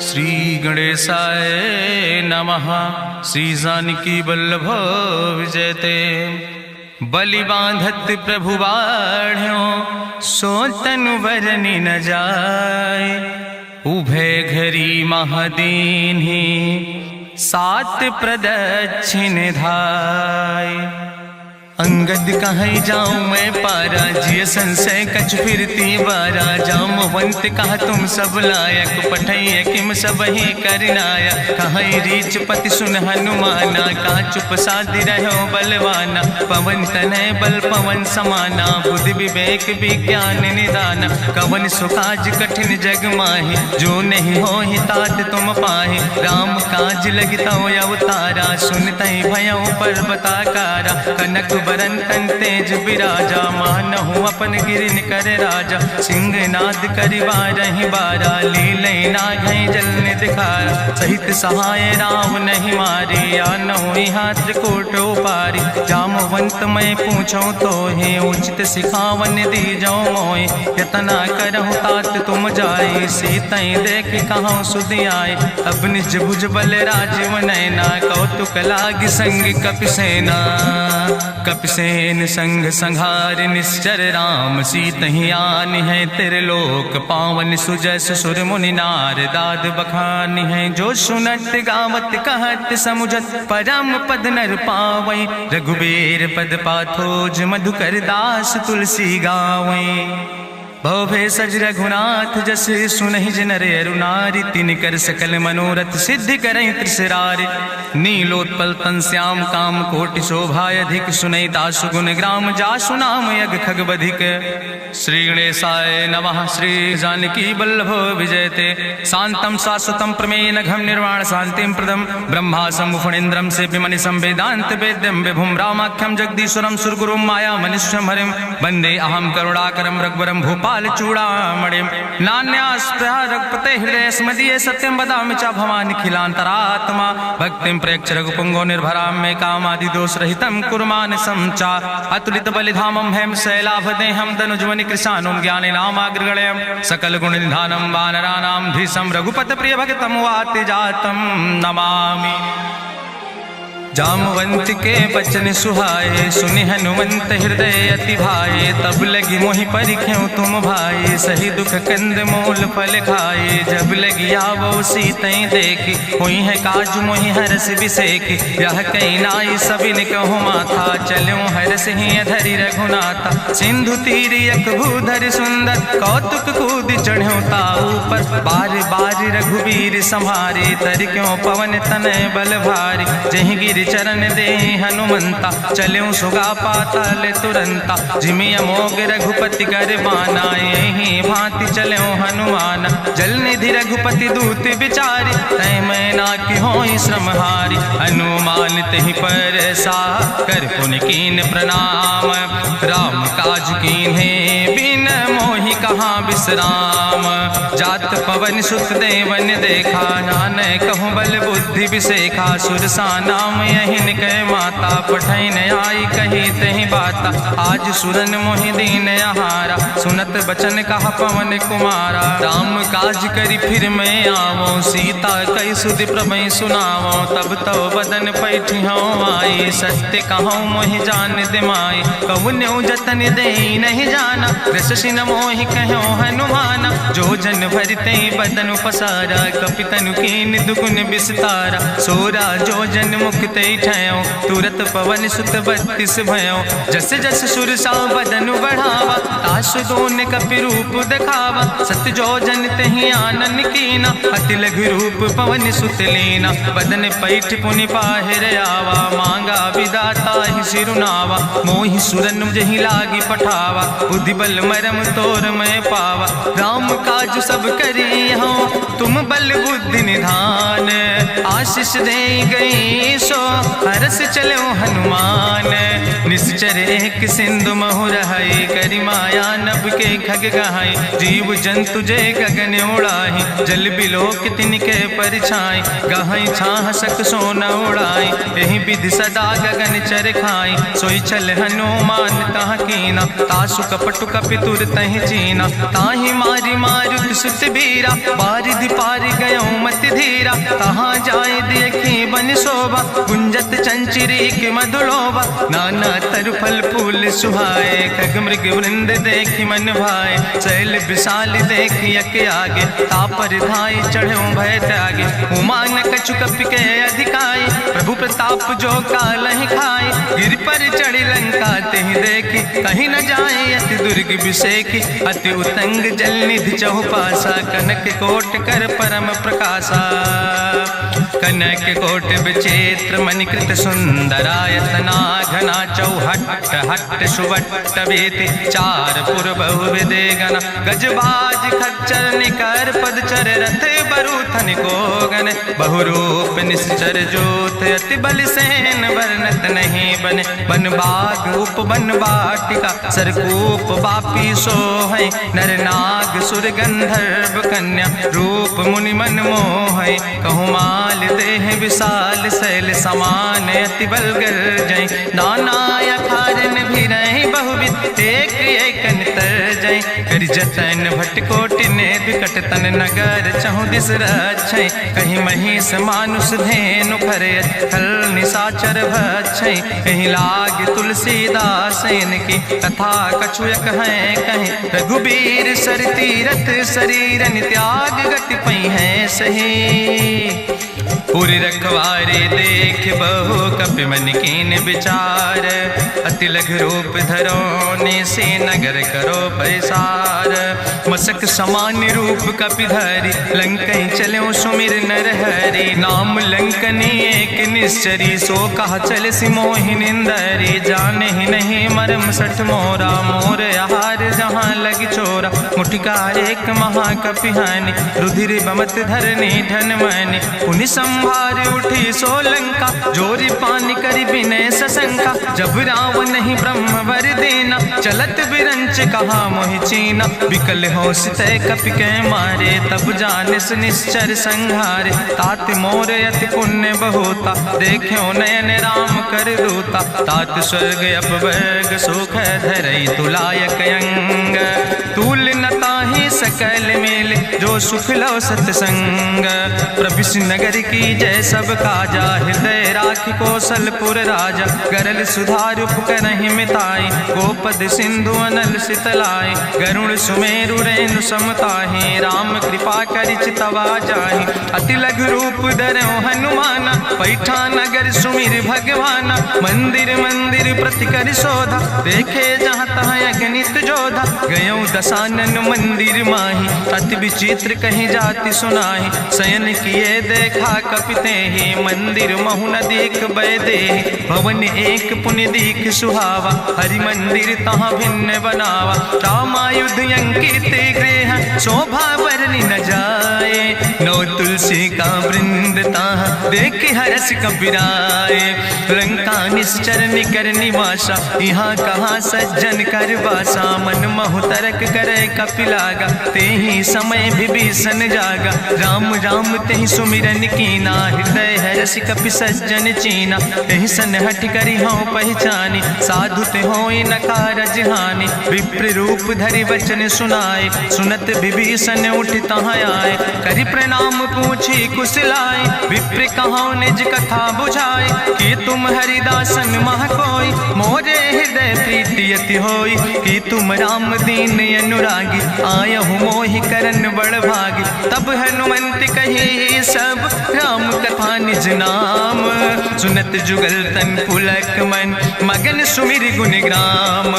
श्री गणेशाय नमः। श्री जानकी वल्लभ विजयते। बलि बांधत प्रभु बाढ़ो सो तनु बरनि न जाय। उभय घरी महादीन्हि सात प्रदक्षिण धाय। अंगद कहीं जाऊं मैं पारा जिय संशय कछ फिरती बारा। जामवंत कहा तुम सब लायक पठैय किम सब ही करनाया। कहीं रीच पति सुन हनुमाना का चुप साधि रहो बलवाना। पवन तनय बल पवन समाना बुद्धि विवेक विज्ञान निदाना। कवन सुकाज कठिन जग माहि जो नहीं हो ही तात तुम पाहि। राम काज लगिता अवतारा सुनतहि भयउ पर्वताकारा। कनक बरन तन तेज बिराजा मानहु अपन गिरिन कर राजा। सिंह नाद करिवारहि बारा लीलय नागहि जल निधिखारा। सहित सहाय राम नहीं मारी आनहु यहाँ त्रिकूट उपारी। जामवंत मैं पूछूं तो हे उचित सिखावन दीजो मोय। यतना करहु तात तुम जाय सीतई देख कहूँ सुधि आए। अब निज भुज बल राजीव नैना कौतुक लाग संग कपिसेना। कपिसेन संग संहार निश्चर राम सीतहि आनि है त्रिलोक पावन। सुजस सुर मुनि नार दाद बखानि है। जो सुनत गावत कहत समुझत परम पद नर पावै। रघुबीर पद पाथोज मधुकर दास तुलसी गावै। भव सज रघुनाथ जस सुनहि जिनर अरुनारि। तिन कर सकल मनोरथ सिद्धि करहि त्रिसरारि। नीलोत्पल तन श्याम काम कोटि शोभा अधिक। सुनहि दासु गुण ग्राम जासु नाम यज्ञ खग बधिक। श्री गणेशाय नमः। श्री जानकी वल्लभ विजयते। शांतम शाश्वतम प्रमेय घम निर्वाण शांतिम प्रदम। ब्रह्मा शंभु फणीन्द्रम सेव्य मनिषं वेदांत वेद्यम विभुम रामाख्यम जगदीश्वरम सुरगुरुम माया मनिष्यम हरिम। वंदे अहम करुणाकरम रघुवरम भूपाल चूड़ामणिम। नान्यास्पृहा रघुपते हृदय स्मदीये सत्यम वदामि च भवानि खिलांतरात्मा। भक्तिम प्रयच्छ रघुपुंगो निर्भराम मे कामादि दोष रहितम कुर्मान् समचा। अतुलित बलिधामम हेम शैलाभदेहम दनुजवनि कृशानुम ज्ञाने नामाग्रगणयम। सकल गुण निधानम वानराणाम धीशम रघुपत प्रिय भक्तम वाति जातम नमामि। जामवंत के बचन सुहाए सुनि हनुमंत हृदय अति भाए। तब लगी मोहि परिख्यों तुम भाई सही दुख कंद मूल फल खाए। जब लगी आवो सीतई देखी हुई है काज मोहि हरस बिसेकी। यह कहीं नाई सबिन कहूँ माथा चलो हरस ही धरि रघुनाथा। सिंधु तीर यक भूधर सुंदर कौतुक कूद चढ़्यो ताऊ पर। बार बार रघुबीर संहारे तर क्यों पवन तनय बल भारी। जहि गिर चरण दे हनुमंता चल्यों सुगा पाताल तुरंता। जिमि अमोघ रघुपति कर बाना यही भांति चल्यों हनुमाना। जल निधि रघुपति दूत बिचारी तय मैं ना कि होई श्रम हारी। हनुमान तहि पर सा कर पुनि कीन प्रणाम। राम काज कीन्हे बिन मोहि कहाँ विश्राम। जात पवन सुत देवन देखा नानक कहूँ बल बुद्धि विसेखा। सुरसा नाम यही कह माता पठैन आई कही तही बाता। आज सुरन मोहि दीन आहारा सुनत बचन कहा पवन कुमारा। राम काज करी फिर मैं आवो सीता कई सुधि प्रभु सुनावो। तब तो बदन पैठी हूँ आई सत्य कहूँ मोहि जान दिमाई। कहुन्यु जतन दे नहीं जाना रसिन मोहि कहो हनुमाना। जो जन भरते बदन पसारा कपितनु कीन दुगुन विस्तारा। सोरा जो जन मुक्त ठयो तुरत पवन सुत 32 भयो। जस जस सुरसा बदन बढ़ावा तासु दोन कपि रूप दिखावा। सत जो जन तहि आनन कीना अति लघु रूप पवन सुत लीना। बदन पैठ पुनि पाहिर आवा मांगा विदाता ही सिरुनावा। मोहि सुरन जहि लागी पठावा बुद्धि बल मरम तोर मैं पावा। राम काज सब करी हूँ तुम बल बुद्धि निधान। आशीष दे गई सो हरस चलो हनुमान। निश्चर एक सिंधु महु रहाई करी माया नभ के खग गहाई। जीव जंतु जय गगन उड़ाही जल बिलोक तिनके परिछाई। गहाई छाह सक सोन उड़ाई यही विधि सदा गगन चर खाई। सोई चल हनुमान तह कीना तासु कपटु कपितुर तहि चीना। ताहि मारी मारुत सुत बीरा, बारिधि पार गयो मत धीरा। कहाँ जाए देखी बन शोभा, गुंजत चंचरी के मधुलोभा। नाना तरु फल फूल सुहाए, खग मृग वृंद देखी मन भाए। शैल विशाल देखी यके आगे, तापर धाई चढ़ो भय त्यागे। उमान कछु कपि के अधिकाई, प्रभु प्रताप जो कालहि खाए। गिर पर चढ़ी लंका तेहि देखी, कहीं न जाए अति दुर्ग विषेखी। अति उतंग जल निधि चहुपासा, कनक कोट कर परम प्रकाशा। कनक कोट विचित्र मणिकृत सुंदरायतना, घना चौहट्ट हट्ट सुवट्ट बेति। चार पुर बहुविधे गण, गजबाज खच्चर निकर पदचर। रथ बरूथन को गण, बहुरूप निश्चर जोत। अति बल सेन वर्णत नहीं बने, बन बाग उपवन वाटिका। सरकूप बापी सोहै, नर नाग सुर गंधर्व कन्या। रूप मुनि मन मोहै, कहूँ माल देह विशाल। शैल समान अति बल गर्जै, नाना अखारन भी रही बहुविध। एक एक अंतर जय, कर जतन भट्ट कोटि ने बिकट तन नगर। चहु दिस रक्षै, कहीं महिष मानुष धेनु खरे। खल निशाचर भक्षै, कहीं लाग तुलसीदास इनकी। कथा कछुयक है कहीं, रघुबीर सर तीरथ शरीरन त्याग। गति पई है सही, पूरी रखवारे देख बहु कपि मन कीन विचार। अति लघु रूप धरो से नगर करो पैसार। मसक समान रूप कपि धरि, लंकई चलो सुमिर नर हरि। नाम लंकनी एक निश्चरी, सो कहा चल सिमोहि निंदरी। जाने ही नहीं मरम सठ मोरा, मोर आहार जहाँ लग चोरा। मुठिका एक महाकपि हानि, रुधिर बमत धरनी धन मनि। पुनि संभार उठी सोलंका, जोरी पानी करी विनय सशंका। जब रावण नहीं ब्रह्म वर देना, चलत बिरंच कहा मोहि चीना। विकल हो सितय कपि के मारे, तब जानिस निश्चर संहारे। तात मोर अति पुण्य बहुता, देखो नयन राम कर दूता। तात स्वर्ग अपवर्ग सुख धरई, तुलायक अंग। तूल न ताहि सकल मेल, जो सुख लो सतसंग। प्रभिस नगर की जय सब काजा, हृदय राखि कौशलपुर राजा। गरल सुधार उपकरहि मिताई, गोपद सिंधु अनल सितलाई। गरुण सुमेरु रेणु समताहि, राम कृपा करि चितवा जाहि। अति लघु रूप धरौ हनुमाना, पैठा नगर सुमिर भगवाना। मंदिर मंदिर प्रति कर शोधा, देखे जहाँ तहाँ अगणित जोधा। गयो दशानन मंदिर माही, अति विचित्र कहीं जाति सुनाही। शयन किए देखा कपिते ही, मंदिर महु न देख बैदे। भवन एक पुण्य दीख सुहावा, हरि मंदिर तहाँ भिन्न बनावा। रामायुध अंकित गृह, शोभा बरनी न जाए। नौ तुलसी का वृंद तहाँ, देख हरस कबीराए। लंका निश्चर निकर निवासा, यहाँ कहाँ सज्जन कर वासा। मन महु तरक करे कपिलागा, तेहि समय विभीषण जागा। राम राम तेहि सुमिरन कीना, हृदय हरसि कपि सज्जन चीना। एहि सन हठ करि हौ पहचानी, साधु ते होई न कारज हानि। विप्र रूप धरि वचन सुनाए, सुनत विभीषण उठ तहाँ आए। करि प्रणाम पूछी कुशलाए, विप्र कहौ निज कथा बुझाए। कि तुम हरिदासन मह कोई, मोरे हृदय प्रीति अति होई। कि तुम राम दीन अनुरागी, आयहु मोहि करन बड़ भागी। तब हनुमंत कही सब, राम कथा निज नाम। सुनत जुगल तन पुलक मन, मगन सुमिर गुण ग्राम।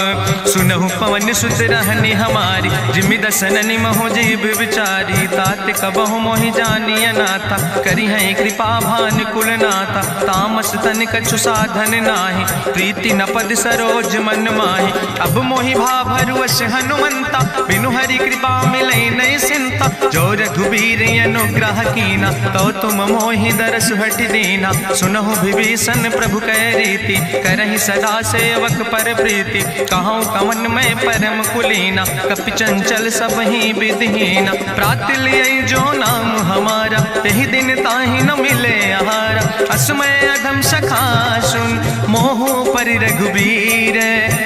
सुनहु पवन सुत रहनी हमारी, जिमि दसननि महु जीव विचारी। तात कबहु मोहि जानी अनाथा, करि हैं कृपा भान कुल नाथा। तामस तन कछु साधन नाही, प्रीति न पद सरोज मन माही। अब मोहि भाभरुवश हनुमंता, बिनु हरि कृपा मिलै नहीं सिंता। जो रघुबीर अनुग्रह कीना, तो तुम मोहि दरस हट दीना। सुनहु विभीषण प्रभु कै रीति, करहि सदा सेवक पर प्रीति। कहूँ कवन में परम कुलीना, कपि चंचल सब ही विधिहीना। प्रात लियै जो नाम हमारा, तेहि दिन ताहि न मिले आहारा। असमय अधम सखा सुन मोह पर रघुबीर,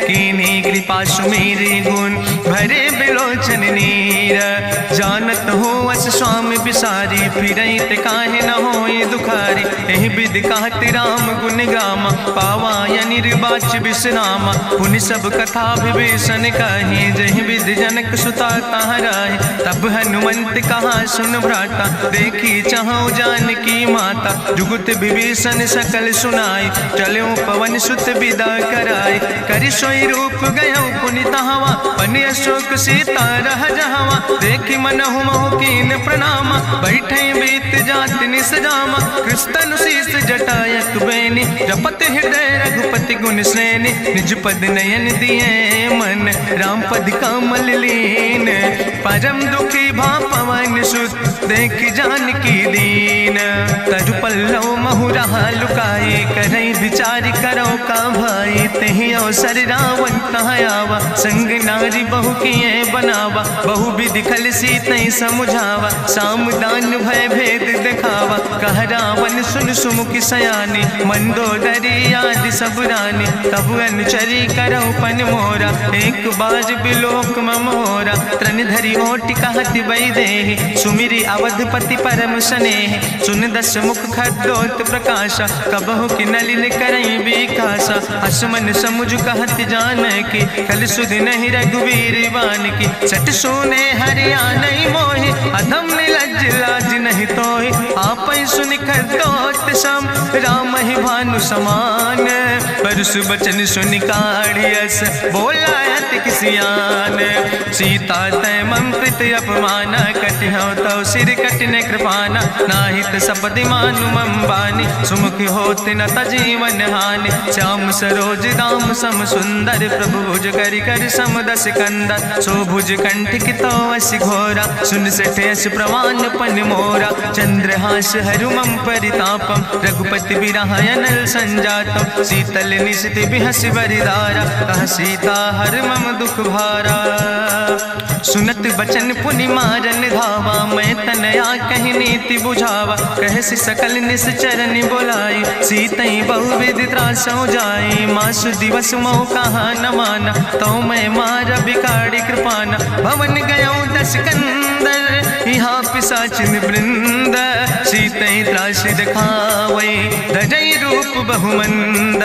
कीन्ही कृपा सुमेरि गुण भरे बिलोचन नीर। जानत हो अस स्वामी बिसारी, फिरहि ते काहे न होई दुखारी। एहि विधि कहत राम गुण गामा, पावा या निर्वाच विश्रामा। पुनि सब कथा विभीषण कही, जहि विधि जनक सुता कहाँ राहि। तब हनुमंत कहा सुन भ्राता, देखी चाहु जानकी माता। जुगुत विभीषण सकल सुनाई, चलो पवन सुत विदा कराई। करि सोई रूप गयो पुनि तहवा, बनि अशोक सीता रह जहवा। देखी मनहु मोह कीन प्रणामा, बैठे बीत जात निस जामा। कृष्ण शीस जटायक बेनी, जपत हृदय रघुपति गुण श्रेणी। निज पद नयन दिए मन, राम पद कमल लीन। परम दुखी भा पवन सुत, देख जानकी दीन। तरु पल्लव महु रहा लुकाई, करई विचार करो का भाई। तेहि अवसर रावण तहाँ आवा, संग नारी बहु किए बनावा। बहु विधि खल सीतहि समुझावा, साम दान भय भेद दिखावा। कह रावण सुन सुमुखि सयानी, मंदोदरी आदि सब रानी। तब अनुचरी करहु पन मोरा, एक बाज बिलोक ममोरा। तृण धरि ओटि कहत वैदेही, सुमिरि अवधपति परम स्नेह। सुन दस मुख खद्योत प्रकाशा, कबहु कि नलिन करई विकासा। असमन समुझ कहत जानकी, कल सुधि नहीं रघुवीर बान की। सट सुने हरिया नहीं मोहि, अधम निलज्ज लाज नहीं तोहि। आपै सुनि खद्योत सम, राम ही भानु समान। परसु बचन सुनि काढ़ियस, बोला अति किसियान। सीता तै मम कृत अपमान, कटिहौ तौ सिर कटिन कृपाना। नाहित सपदि मानु मम बानी, सुमुख होत न तजीवन हानि। श्याम सरोज दाम सम सुंदर, प्रभु भुज करि कर सम दस कंदर। सो भुज कंठ की तो अस घोरा, सुन सठे अस प्रमाण पन मोरा। चंद्रहास हरु मम परितापम, रघुपति बिरह अनल संजातम। शीतल निशित बिहस बरिदारा, कह सीता हर मम दुख भारा। सुनत बचन पुनि मारन धावा, मैं तनया कहि नीति बुझावा। कहसि सकल निश्चरनि बोलाई, सीतहि बहुविधि त्रासौ जाई। मासु दिवस मोह कहा न माना, तो मैं मार बिकाड़ी कृपाना। भवन गयो दस कंदर, यहाँ पिशाचिन वृंद। सीतहि त्रास दिखावै, धजै रूप बहुमंद।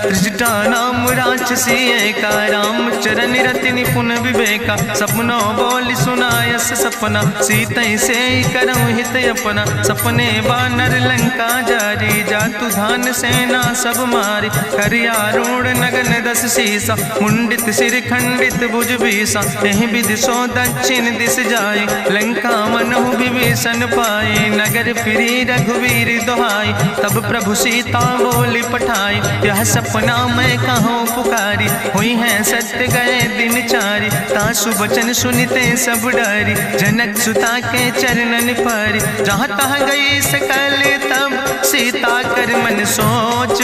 त्रिजटा नाम राक्षसी एका, राम चरण रति निपुण विवेका। सपनो बोल सुनायस सपना, सीतहि से करहु हित अपना। सपने बानर लंका जारी, जातु धान सेना सब मारी। करियारूढ़ नगन दस सीसा, मुंडित सिर खंडित भुज बीसा। एहि विधि सो दक्षिण दिस जाई, लंका मनहु विभीषण पाई। नगर फिरी रघुवीर दोहाई, तब प्रभु सीता बोली पठाई। यह सपना मैं कहूँ पुकारी, हुई है सत्य गए दिन चारी। तासु वचन सुनिते सब डरी, जनक सुता के चरणन परी। जहाँ तहाँ गई सकल तब सीता कर मन सोच।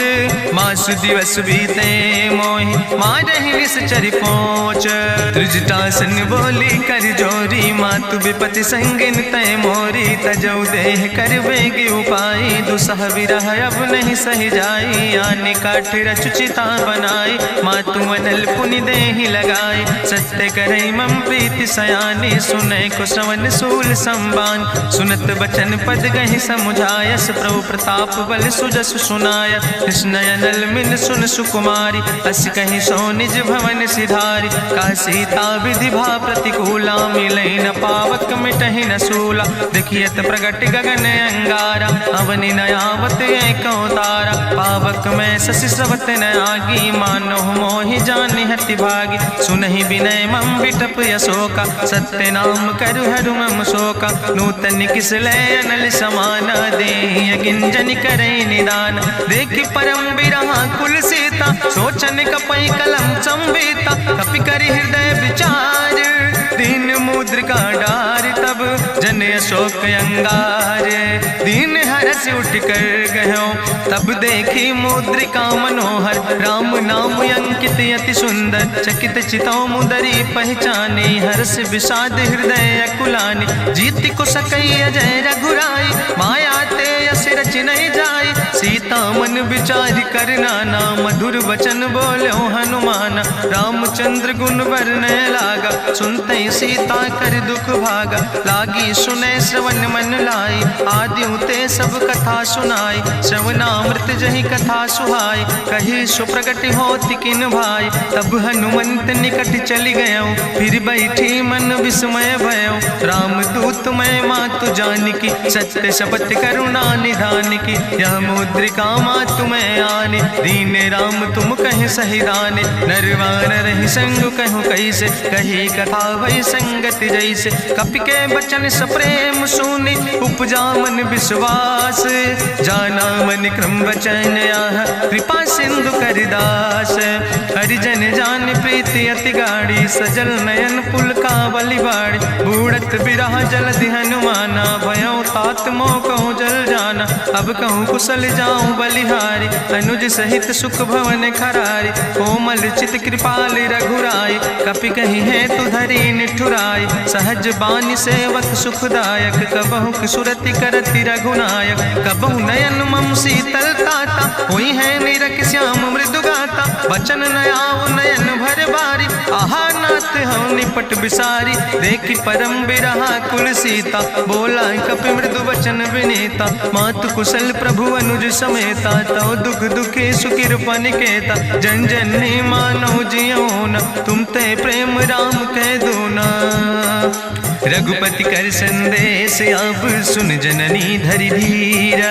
मासु दिवस बीते मोहि, मारहि निश्चर पहुँच। त्रिजटासन बोली कर जोरी, मातु विपति संगिन तय मोरी। तजौ देह कर बेग उपाय, दुसह विरह अब नहीं सही जाई। आने काठ रचुचिता बनाई, मातु अनल पुनि देहि लगाई। सत्य करई मम प्रीति सयानी, सुनै को श्रवण सूल संबान। सुनत बचन पद गहि समुझायस, प्रभु प्रताप बल सुजस सुनाय। कृष्णयनल मिल सुन सुकुमारी, अस कहि सो निज भवन सिधारी। का सीता विधि भा प्रतिकूला, मिलै न पावक मिटहि न सूला। देखियत प्रगट गगन अंगारा, अवनि न आवत एको तारा। पावक में शशि स्रवत न आगी, मानो मोहि जानि हति भागी। सुनहि विनय मम विटप यशोका, सत्य नाम करु हरु मम शोका। नूतन किस लय अनल समाना, देहि गिंजन करे निदान। देखि परम बिरहा कुल सीता, सोचन कपै कलम संवेता। कपि करि हृदय विचार, दीन मुद्रिका डार। तब जन अशोक अंगार। दीन हरस उठ कर गयो तब देखी मुद्रिका मनोहर। राम नाम अंकित अति सुंदर चकित चितौ मुदरी पहचानी। हर्ष विषाद हृदय अकुलानी जीत को सकई अजय रघुराई। माया ते यस रच नहीं जाई सीता मन विचार कर नाना। मधुर वचन बोलो हनुमान रामचंद्र गुण वर्णय लागा। सुनते सीता कर दुख भागा लागी सुने श्रवण मन लाई। आदि ते सब कथा सुनाई श्रवणामृत जहि कथा सुहाई। कही सुप्रगट होति किन भाई तब हनुमंत निकट चली गयो। फिर बैठी मन विस्मय भयो राम दूत मैं मातु जानकी। सत्य शपथ करुणा निधान की यह मुद्रिका मातु मैं आने। दीन राम तुम कहे सही दाने नरवान रही संग कहूँ कैसे। कही कथा वही संगत जैसे कपि के बचन सप्रेम सुनी। उपजा मन विश्वास जाना मन क्रम वचन आह। कृपा सिंधु करिदास हरिजन जान प्रीति अति गाड़ी। सजल नयन पुलकावली बाड़ी बूढ़त बिरह जलधि हनुमाना। भयो तात मोह कहूँ जल जाना अब कहूँ कुशल जाऊँ बलिहारी। अनुज सहित सुख भवन खरारी कोमल चित कृपाल रघुराई। कपि कही है तु धरी निठुराई सहज बानी सेवक सुखदायक। कबहु सुरति करति रघुनायक कबहु नयन मम शीतल ताता। हुई है निरख श्याम मृदु गाता बचन नयाव नयन भर बारी। आहा नाथ हम निपट बिसारी देखी परम बिरहा कुल सीता। बोला कपि मृदु वचन विनीता मातु कुशल प्रभु अनुज समेता। तव दुख दुखे सुकृपा निकेता जन जन मानो जियो न। तुम ते प्रेम राम कह दो ना। रघुपति कर संदेश अब सुन जननी धरि धीर।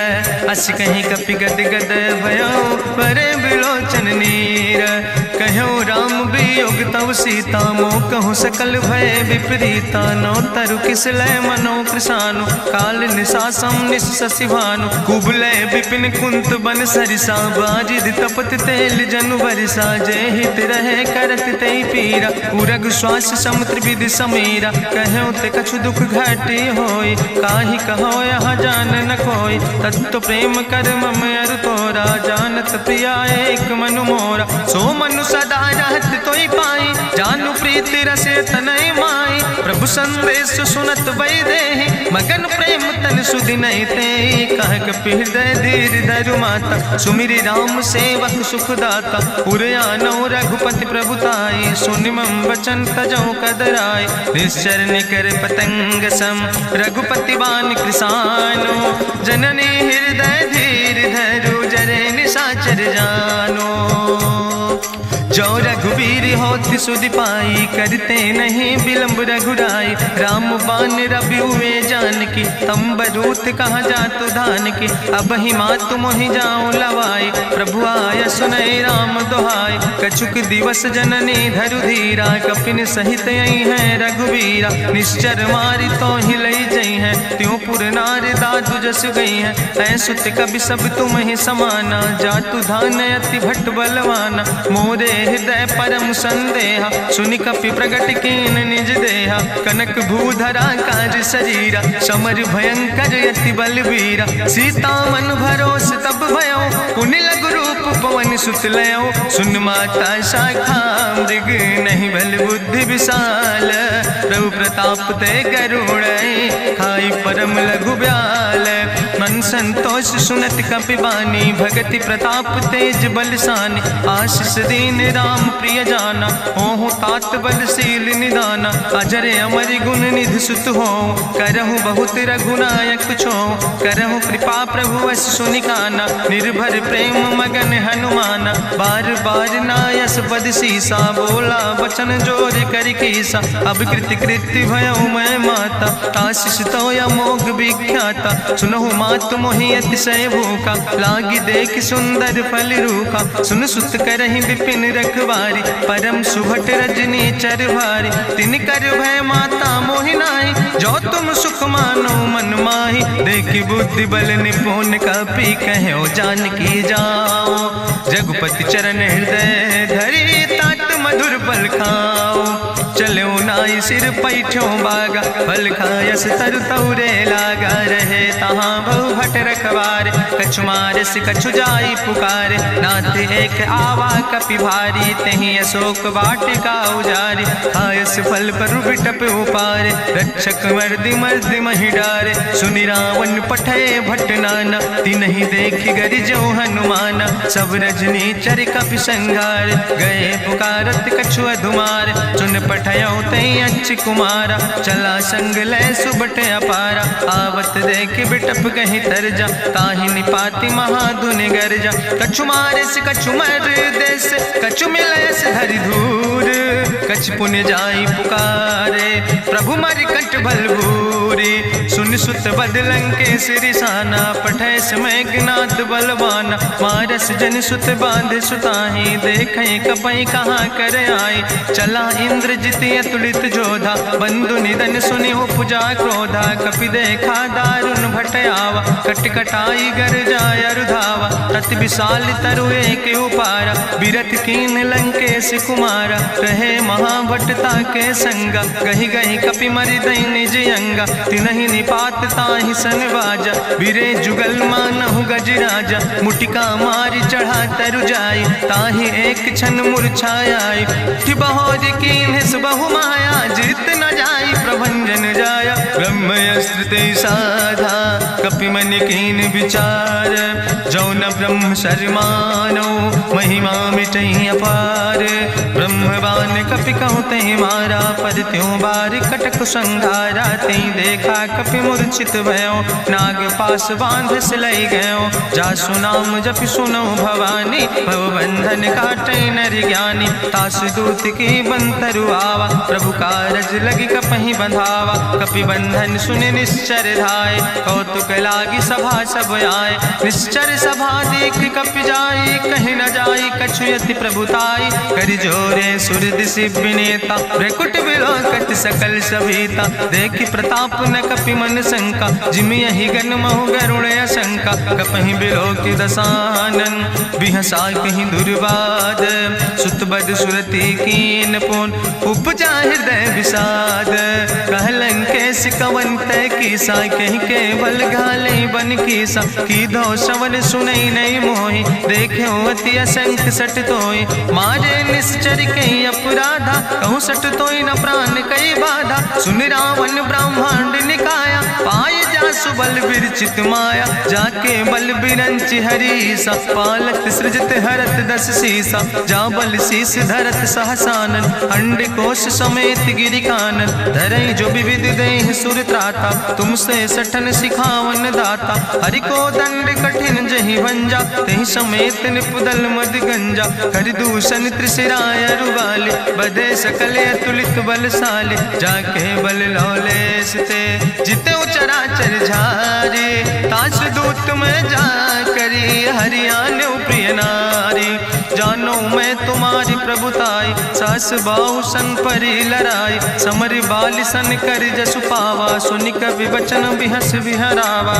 अस कहीं कपि गद गद भयो पर बिलोचन नीर। कहो राम वियोग तव सीता मोह कहूँ सकल भय विपरीता। नौ तरु किस लय मनो कृषानु काल निशासम निशि भानु। कुबलय विपिन कुंत बन सरिसा बाजिद तपत तेल जनु बरिसा। जय हित रहे करत ते पीरा उरग श्वास समुद्र विधि समीरा। कहो ते कछु दुख घाटी होई काहि कहो यहाँ जान न कोई। तत्व प्रेम कर मम अरु तोरा जानत प्रिया एक मनु मोरा। सो मनु सदा रहत तोई पाई जानु प्रीति रसे तनय माई। प्रभु संदेश सुनत वै देहि मगन प्रेम तन सुधि नहीं ते। कह कपि हृदय धीर धरु माता सुमिरि राम सेवक सुखदाता। उरयानो रघुपति प्रभुताई सुनि मम वचन तजौ कदराय। निश्चर निकर पतंग सम रघुपति बान कृसानो। जननी हृदय धीर धरु जरे निशाचर जानो। जो रघुवीर होति सुधि पाई करते नहीं विलंब रघुराई। राम बान रवि हुए जानकी तंबरूत कहाँ जातु धान की। अब ही मातु मोहि जाऊँ लवाई प्रभु आय सुनय राम दुहाई। कछुक दिवस जननी धरु धीरा कपिन सहित यही है रघुवीरा। निश्चर मारी तो ही लई जई है त्यों पुर नार दादु जस गई है। ऐसुत कभी सब तुम ही समाना जातु धान अति भट्ट बलवाना। मोरे हृदय परम संदेहा सुनि कपि प्रगट कीन निज देहा। कनक भूधरा काज शरीरा समर भयंकर यति बलवीरा। सीता मन भरोस तब भयो पुनि लघु रूप पवन सुत लयो। सुन माता शाखा मृग नहीं बल बुद्धि विशाल। प्रभु प्रताप ते करुण खाई परम लघु ब्याल। मन संतोष सुनत कपि बानी भगति प्रताप तेज बलसानी। आशीष दीन राम प्रिय जाना ओहु तात बलशील निदाना। अजर अमर गुण निधि सुत हो करहु बहुत रघुनायक छो। करहु कृपा प्रभु अस सुनिकाना निर्भर प्रेम मगन हनुमाना। बार बार नायस पद सीसा बोला वचन जोर कर कीसा। अब कृति कृति भयो मैं माता आशीष तो अमोघ विख्याता। सुनहु मात मोहि अतिशय भूखा लागी देख सुंदर फल रूखा। सुन सुत करहि विपिन रखवारी परम सुभट रजनी चर भारी। तिन कर भय माता मोहि नाहि जो तुम सुख मानो मन माहि। देखि बुद्धि बल निपुण कपि कहो जानकी जाओ। जगुपति चरण हृदय धरि तात मधुर बल खाओ। चलो नाई सिर पैठो बागा फल खायस तरु तौरे लागा। रखवारे, कछु मारस कछु जाई पुकारे, नाथ एक आवा कपि भारी, तहीं अशोक वाटिका उजारी, खायस फल पर बिटप उपारे, रक्षक मर्दि मर्दि महि डारे, सुनि रावण पठय भट्ट नाना, तिन्हि देखि गरिजो हनुमाना, सब रजनी चर कपि संघार, गए पुकारत कछु अधुमार, चुन पठयो तई अच्छ कुमारा, चला संग लय सुबट अपारा, आवत देख बिटप कहीं तरजा, ताहि निपाति महाधुनि गर्जा, कछु मारस कछु मर देस, कछु मिलयस धरि धूर, कछ पुण्य जाई पुकारे, प्रभु मरि कंठ बलभूरी, सुन सुत बदलं के सिरिसाना, पठय समय ज्ञात बलवाना, मारस जन सुत बांध सुताही, देखें कपई कहाँ कर आई, चला इंद्रजित अतुलित जोधा, बंधु निधन सुनि उपजा क्रोधा, कपि देखा दारुण भटयावा, कट कटाई गर जाय रुधावा, तत विशाल तरु एक उपारा, बिरथ कीन लंकेश कुमारा, रहे महाभट्टता के संगा, गहि गहि कपि मरि दई निज अंगा, तिनहि निपात ताहि सन बाजा, बिरे जुगल मानहु गजराजा, मुटिका मारि चढ़ा तरु जाई, ताहि एक क्षण मूर्छाई, बहोर कीन बहु माया, जीत न जाई प्रभंजन जाया, ब्रह्मस्त्र ते साधा, कपि मन कीन विचार, जो न ब्रह्म शर्मानो, महिमा मिटई अपार, ब्रह्मवान कपि कहु तहि मारा, पद त्यों बार कटक संघारा, तई देखा कपि मूर्छित भयो, नाग पास बांध सिलई गयो, जासु नाम जपि सुनो भवानी, भव बंधन काटै नर ज्ञानी, तास दूत की बंतरु आवा, प्रभु कारज लगी कपहि बंधावा, कपि बंधन सुनि निश्चर धाय, कौतुक लागी सभा सब आए, निश्चर सभा देख कपि जाई, कहीं न जाई कछु यति प्रभुताई, करि जोरे सुर दिसि विनेता, ब्रकुट विलोकत सकल सभीता, देखि प्रताप न कपि मन शंका, जिमि यहि गन महु गरुण शंका, कपहि बिलोकि दसानन, बिहसा कहीं दुर्वाद, सुत बद सुरति कीन पुन, उपजा हृदय विषाद, कहलन कैस कवन तय कीसा, कहीं केवल घाले बन कीसा, कीधो श्रवण सुनई नहीं मोहि, देखे अति असंख्य सट तोय, मारे निश्चर कई अपराधा, कहूँ सट तोय न प्राण कई बाधा, सुन रावण ब्रह्मांड निकाया, पाए जासु बल विरचित माया, जाके बल बिरंच हरीसा, पालक सृजत हरत दस सीसा, जा बल शीस धरत सहसानन, अंड कोश समेत गिरि कानन, धरई जो विविध देह सुर त्राता, तुमसे सठन सिखावन दाता, हरि को दंड कठिन जहि भंजा, तहि समेत निपुदल मद गंजा, कर दूषण त्रिशिराय रुवाले, बधे सकल अतुलित बलशाले, जाके बल लौलेस ते, जिते चराचर झारे, तास दूत में जा करी, हरियाण प्रिय नारी, जानो मैं तुम्हारी प्रभुताई, सास बाहु सन परी लड़ाई, समर बाल सन कर जसु पावा, सुनि कवि वचन बिहस बिहरावा,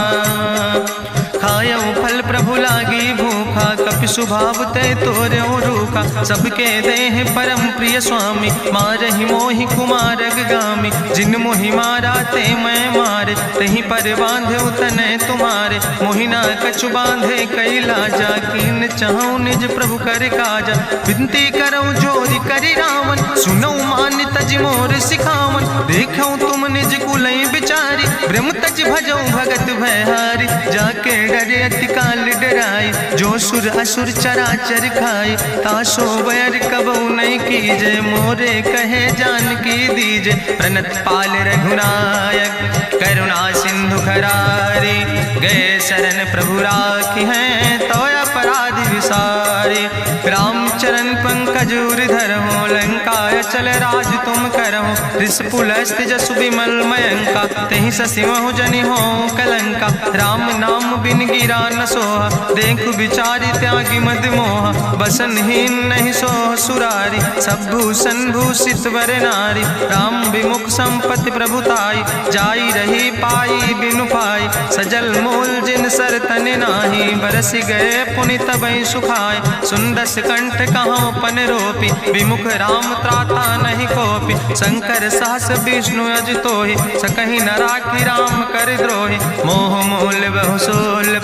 खायो फल प्रभु लागी भूखा, कपि स्वभाव ते तोर्यो रूखा, सबके देह परम प्रिय स्वामी, मारहि मोहि कुमार गामी, जिन मोहि मारा ते मैं मारे, तहीं पर बांधे तने तुम्हारे, मोहिना कछु बांधे कई लाजा, कीन चाहूं निज प्रभु कर काजा, विनती करऊं जोरी करि रावण, सुनऊ मान तज मोर सिखावन, देखऊं तुम निज कुलई बिचारी, ब्रह्म तज भजऊं भगत भयहारी, जाके डरे अति काल डराई, जो सुर असुर चराचर खाई, तासो बैर कबऊ नहीं कीजे, मोरे कहे जान की दीजे, प्रणत पाल रघुनायक, करुणा सिंधु खरारी, गए शरण प्रभु राखी हैं, तो अपराधि विसारी, रामचरण पंकज उर्धर हो, लंकाय चल राज तुम करहो, रिसपुलस्त जसु विमल मयंका, तहि ससिमहु जनि हो कलंका, राम नाम बिन गिरा न सोहा, देखु बिचारी त्यागी मद मोहा, बसनहीन नहीं सोह सुरारी, सब भूषण भूषित वर नारी, राम विमुख संपत्ति प्रभुताई, जाई रही पाई बिनु पाई, सजल मूल जिन सर तन नाही, बरस गए पुनि तबई सुखाय, सुंदस कंठ कहाँ पन रोपी, विमुख राम त्राता नहीं कोपी, शंकर सहस विष्णु अज तोहि, सकहि न राखी राम कर द्रोहि, मोह मूल बहु सोल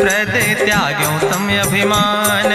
त्याग्यो तम अभिमान।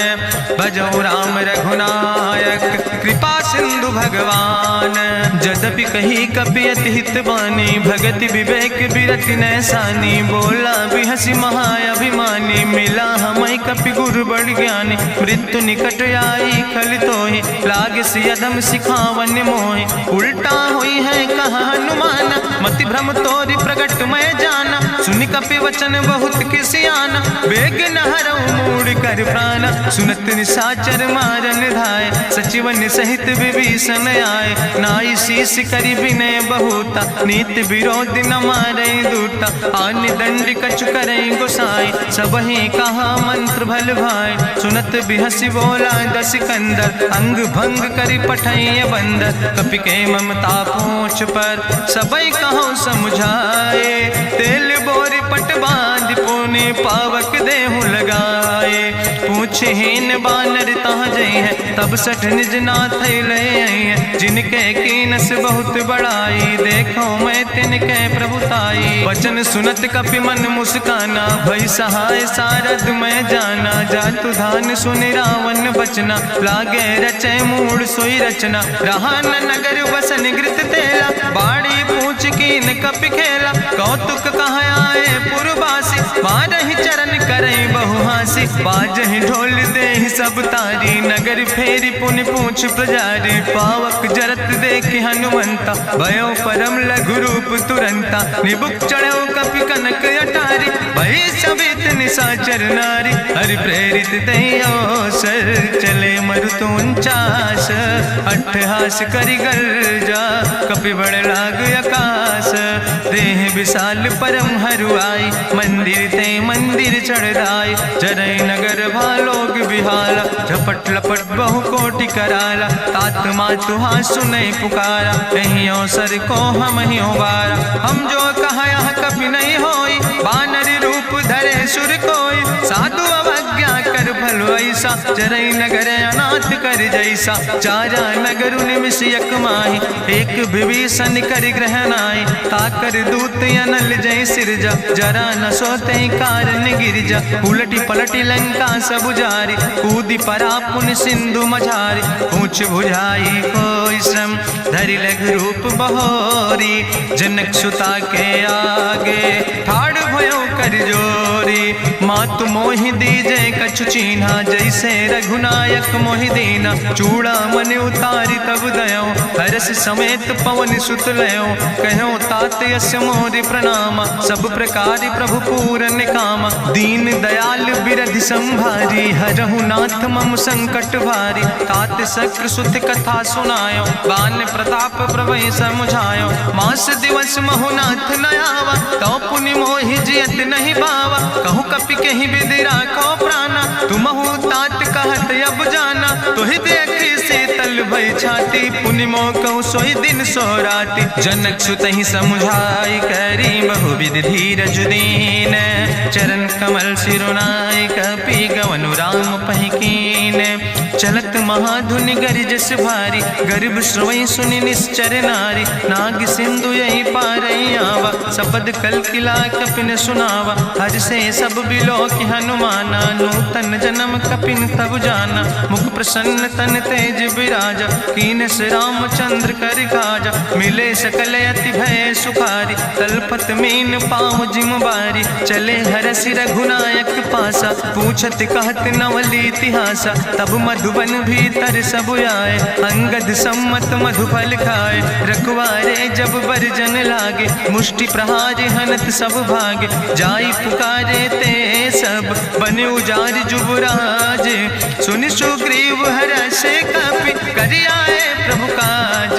भजो राम रघुनायक कृपा सिंधु भगवान। जदपि कही कपि अति हित बानी, भगति विवेक बिरति नैसानी। बोला बिहसी महाअभिमानी, मिला हमय कपि गुरु बड़ ज्ञानी। मृत्यु निकट आई खल तोहि, लागे सियदम सिखावन मोहि। उल्टा हुई है कहा हनुमान, मति भ्रम तोरि प्रगट मैं जाना। सुनि कपि वचन बहुत किसियाना, बेग न हरऊ मूढ़ कर प्राण। सुनत निशाचर मारन धाय, सचिवन सहित विभीषण आए। नाई शीस करि विनय बहुता, नीति विरोध न मारै दूता। आनि दंड कछु करै गोसाई, सबहि कहा मंत्र भल भाई। सुनत बिहसी बोला दस कंदर, अंग भंग करि पठैय बंदर। कपि के ममता पूछ पर, सबई कहो समझाए। तेल बोरी पट बांध पुनि, पावक देहु लगाए। पूछहीन बानर तहाँ जई है, तब सठ निज नाथ ले आई है। जिनके कीनस बहुत बड़ाई, देखो मैं तिनके प्रभुताई। वचन सुनत कपि मन मुस्काना, भई सहाय सारद मैं जाना। जातु धान सुनि रावण बचना, लागे रचय मूढ़ सोई रचना। रहा न नगर बसन घृत तेला, बाड़ी पूछ कीन कपि खेला। कौतुक कहाँ आए पुरवासी, मारहि चरण करई बहुहासी। बाजहि ढोल देहि सब तारी, नगर फेरी पुनि पूछ प्रजारी। पावक जरत देखि हनुमंता, भयो परम लघु रूप तुरंता। निबुक चढ़ो कपि कनक अटारी, भई सवित निशाचर नारी। हरि प्रेरित तहि अवसर, चले मरुत 49। अट्ठहास करि गर्जा, कपि बड़ लाग आकाश। देह विशाल परम हरुआई, मंदिर ते मंदिर चढ़ाई। जरै नगर भालोग बिहाला, झपट लपट बहु कोटि कराला। तात मातुहा सुनई पुकारा, कहीं अवसर को हम ही बारा। हम जो कहा यह कपि नहीं होई, बानर रूप धरे सुर कोई। साधु अवज्ञा कर भल ऐसा, जरै नगर अनाथ कर जैसा। चारा नगर निमिष यक माही, एक विभीषण कर ग्रह नाई। ताकर दूत अनल जय सिरजा, जरा न सोते कारण गिरजा। उलटी पलटी लंका सब जारी, कूदी परा पुन सिंधु मझारी। पूछ बुझाई कोई श्रम, धरि लघु रूप बहोरी। जनक सुता के आगे, ठाड़ भयो कर जोरी। मातु मोहि दीजे कछु चीन्हा, जैसे रघुनायक मोहि दीना। चूड़ा मन उतारी तब दयो, हरस समेत पवन सुत लयो। कहो तात यस मोरि प्रणामा, सब प्रकार प्रभु पूरन कामा। दीन दयाल बिरधि संभारी, हरहु नाथ मम संकट भारी। तात शक्र सुत कथा सुनायो, बान प्रताप प्रभय समुझायो। मास दिवस महु नाथ न आवा, तो पुनि मोहि जियत नहीं बावा। कहु कपि कहि विधि राखो प्राणा, तुमहु तात कहत अब जाना। तुहि देखी शीतल भई छाती, पुनि मोह कहु सोई दिन सोराती। जनक सुतहि समुझाई, करी बहु विधि धीरज दीन। चरण कमल सिरुनाई, कपि गवनु राम पहि कीन। चलत महाधुनि गरिजस भारी, गर्भ श्रवई सुनि निश्चर नारी। नाग सिंधु यही पारई आवा, सबद कल किला कपिन सुनावा। हर से सब बिलो कि हनुमाना, नूतन जन्म कपिन तब जाना। मुख प्रसन्न तन तेज विराजा, कीन से रामचंद्र कर काजा। मिले सकल अति भय सुखारी, तलपत मीन पाँव जिम बारी। चले हरसि रघुनायक पासा, पूछत कहत नवल इतिहासा। तब मधुबन भीतर सब आए, अंगद सम्मत मधुफल खाए। रखवारे जब बरजन लागे, मुष्टि प्रहार हनत सब भागे। जाई पुकारे ते सब, बन उजार जुबराज। सुनि सुग्रीव हरषे कपि, करि आए प्रभु काज।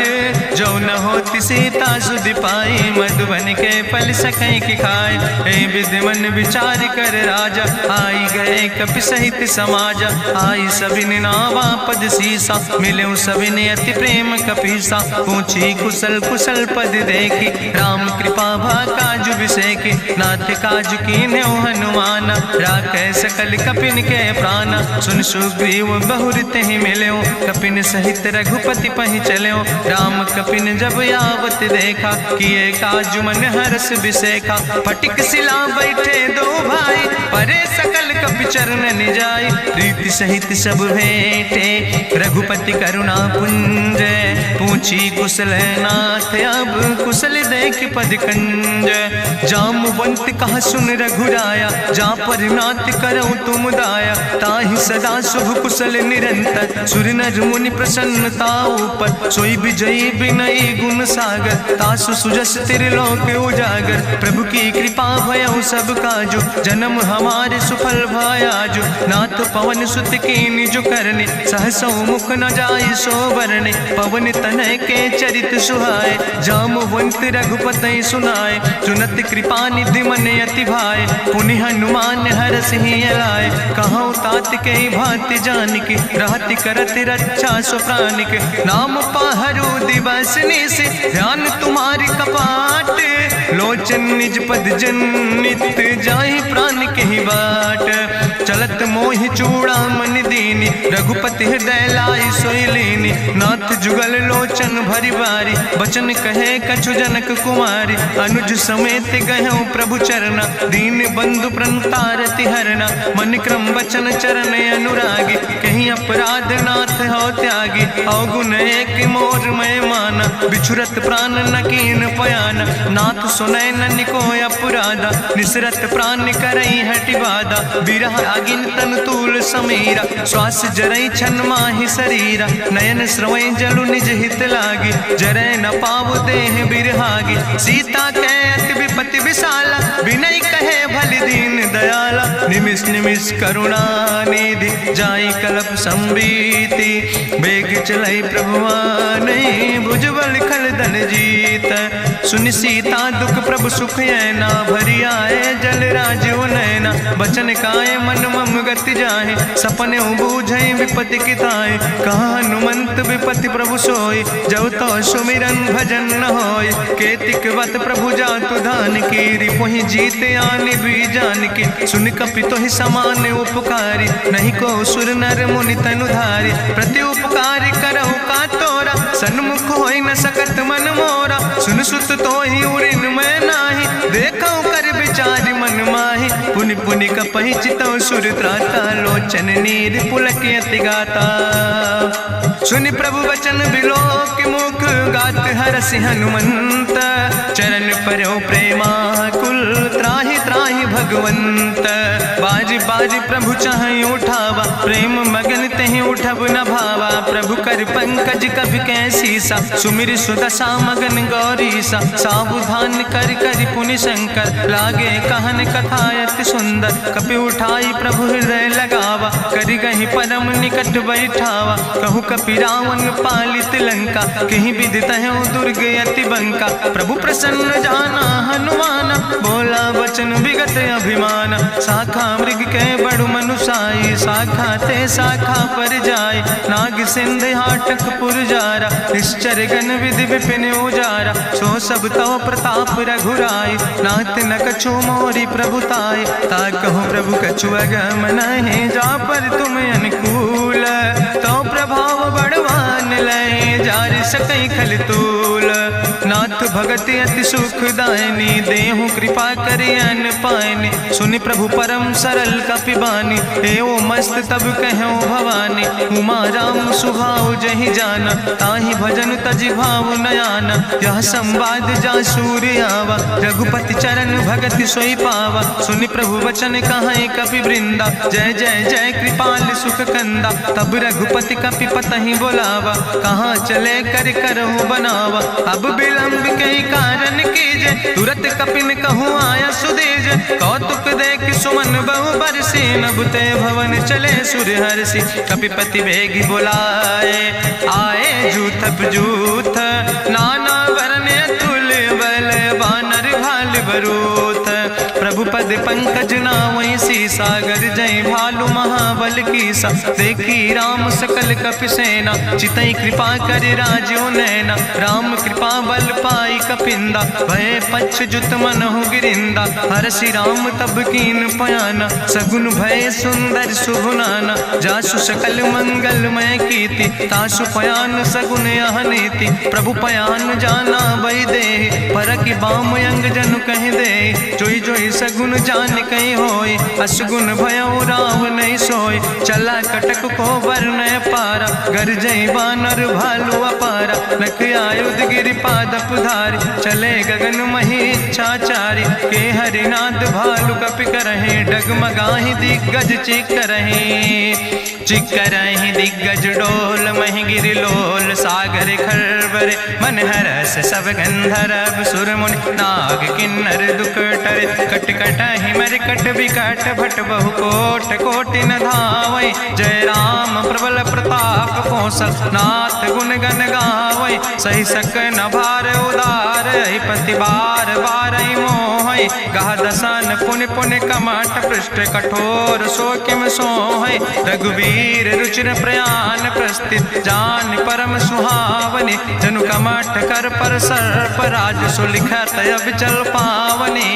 जो न होति सीता सुधि पाई, मधुबन के फल सकै कि खाए। हे विधि मन विचार कर राजा, आई गए कपि सहित समाजा। आई सबिन नावा पद सीसा, मिले सबिन अति प्रेम कपीसा। पूछी कुशल कुशल पद देखी, राम कृपा भा काज बिसेकी। नाथ काज कीन्हे हनुमाना, राखै सकल कपिन के प्राणा। सुन सुग्रीव बहुर तेहि मिल्यो, कपिन सहित रघुपति पहि चल्यो। राम कपिन जब आवत देखा, किए काज मन हरस बिसेखा। फटिक सिला बैठे दो भाई, परे सकल कपि चरण चरणन जाय, प्रीति सहित सब भेंटे रघुपति करुणा पुंज, पूछी कुशल नाथ अब कुशल देख पद कंज, जामवंत कहा सुन रघुराया, जा पर नाथ करऊं तुम दाया, ताहि सदा शुभ कुशल निरंतर, सुर नर मुनि प्रसन्नता ऊपर, सोई विजयी विनयी गुण सागर, तासु सुजस त्रिलोक उजागर, प्रभु की कृपा भयउ सब काजु, जन्म हमारे सुफल भयाजु, नाथ पवन सुत की निज करने, सहसौ मुख न जाय सो बरने, पवन तनय के चरित सुहाए, जामवंत रघुपति सुनाए, चुनत कृपा निधि मन अति भाए, पुनि हनुमान हरषि लाए, कहऊँ तात के भांति जानिके, रहति करत रक्षा सो प्राणिक, नाम पाहरु दिवस निस, ध्यान तुम्हारी कपाट, लोचन निज पद जनित, जाहि प्राण के ही बाट, चलत मोहि चूड़ामन दीनी, रघुपति हृदय लाई सोई लीनी, नाथ जुगल लोचन भरि बारी, बचन कहे कछु जनक कुमारी, अनुज समेत गहऊँ प्रभु चरना, दीन बंधु प्रणतारति हरना, मन क्रम वचन चरण अनुरागी, कहीं अपराध नाथ हो त्यागी, अवगुण एक मोर मैं माना, बिछुरत प्राण न कीन पयाना, नाथ सुनय नन को अपराधा, निसरत प्राण करई हटि बाधा, बिरह आगिन तन तूल समीरा, श्वास जरई छन माहि शरीरा, नयन श्रवै जलु निज हित लागी, जरय न पाव देह बिरहागी, सीता के अति विपति विशाला, विनय कहे भलि दीन दयाला, निमिष निमिष करुणा निधि, जाई कलप संबीति, बेग चलई प्रभुवानी, भुजबल खल धन जीत, सुनि सीता दुख प्रभु सुख ऐना, भरी आए जल राजो नैना, बचन काए मन मम गति जाहे, सपने बूझई विपति किताए, कहा हनुमंत विपति प्रभु सोई, जब तो सुमिरन भजन न होय, केतिक वत प्रभु जातु धान की, रिपुहि जीत आनि भी जान की, सुन कपि तोहि समान उपकारी, नहीं को सुर नर मुनि तनुधारी, प्रति उपकार करहु का तोरा, सन्मुख होई न सकत मन मोरा, सुन सुत तोहि उरिन मैं नाही, देखौ कर विचार मन माहि, पुनि पुनि कपहि चितौ सुर त्राता, लोचन नीर पुलक अति गाता, सुनि प्रभु वचन बिलोक मुख, गात हरषि हनुमंत, चरण परौ प्रेमाकुल, त्राहि त्राहि भगवंत, बाज बाज प्रभु चाहि उठावा, प्रेम मगन तहि उठब न भावा, प्रभु कर पंकज कभी कैसीसा, सुमिर सुदशा मगन गौरीसा, सावधान कर कर पुनि शंकर, लागे कहन कथा अति सुंदर, कपि उठाई प्रभु हृदय लगावा, करि गहि परम निकट बैठावा, कहु कपि रावण पालित लंका, कहीं विधि तहु दुर्ग अति बंका, प्रभु प्रसन्न जाना हनुमाना, बोला वचन विगत अभिमान, शाखा मृग के बड़ु मनुसाई, शाखा ते शाखा पर जाय, नाग सिंध हाटक पुरजारा, निश्चर गण विधि विपिन उजारा, सो सब तव प्रताप रघुराई, नाथ न कछु मोरी प्रभुताय, ता कहूँ प्रभु कछु अगम नहीं, जा पर तुम अनुकूल, तो प्रभाव बड़वान लय, जार सकई खल तूल, नाथ भगति अति सुखदायनी, देहु कृपा करि अन पायनी, सुनि प्रभु परम सरल कपिबानी, एओ मस्त तब कहूँ भवानी, उमा राम सुभाव जहि जाना, ताहि भजन तजि भाव नयाना, यह संवाद जा सूर्य आवा, रघुपति चरण भगति सोई पावा, सुनि प्रभु वचन कहाई कपि वृंदा, जय जय जय कृपाल सुख कंदा, तब रघुपति कपि पतहि बोलावा, कहाँ चले कर करहु बनावा, अब विलंब कई कारण कीजे, तुरत कपिन कहूँ आया सुदेज, कौतुक देख सुमन बहु बरसी, नभुते भवन चले सुर हर्षि, कपिपति वेगी बुलाए, आए जूथप जूथ, नाना वरण तुल बल, बानर भाल बरूथ, प्रभु पद पंकज नावै सीसा, सागर जय भालु महाबल कीसा, देखी राम सकल कपि सेना, चितई कृपा कर राजो नैना, राम कृपा बल पाई कपिंदा, भय पक्ष जुत मनहु गिरिंदा, हरषि राम तब कीन पयाना, सगुन भय सुंदर शुभनाना, जासु सकल मंगलमय कीर्ति, तासु पयान सगुन अहनीति, प्रभु पयान जाना वही दे, परकि बाम अंग जनु कह दे, जोई जोई सगुन गुण जान कहीं होय, असगुण भयो राव नहीं सोय। चला कटक को वर्ण पारा, गरजई बानर भालू अपारा। नख आयुध गिरि पादप धारी, चले गगन मही इच्छाचारी। के हरिनाद भालू कपि करहि, डगमगाहि दिग्गज चिक करहि। चिक करहि दिग्गज डोल, महि गिरि लोल सागर खरबर। मन हरस सब गंधर्व सुर मुनि, नाग किन्नर दुख टरे। कट कटहि मरकट विकट, भट बहु कोट कोटि न धावै। जय राम प्रबल प्रताप कौशल, नाथ गुण गण गावै। सही सक न भार उदार, पति बार बार मोहै। गह दसन पुन पुन कमठ, पृष्ठ कठोर सो किम सोहै। रघुवीर रुचिर प्रयाण, प्रस्थित जान परम सुहावनी। जनु कमठ कर पर सर्प, राज सुलिखत अब चल पावनी।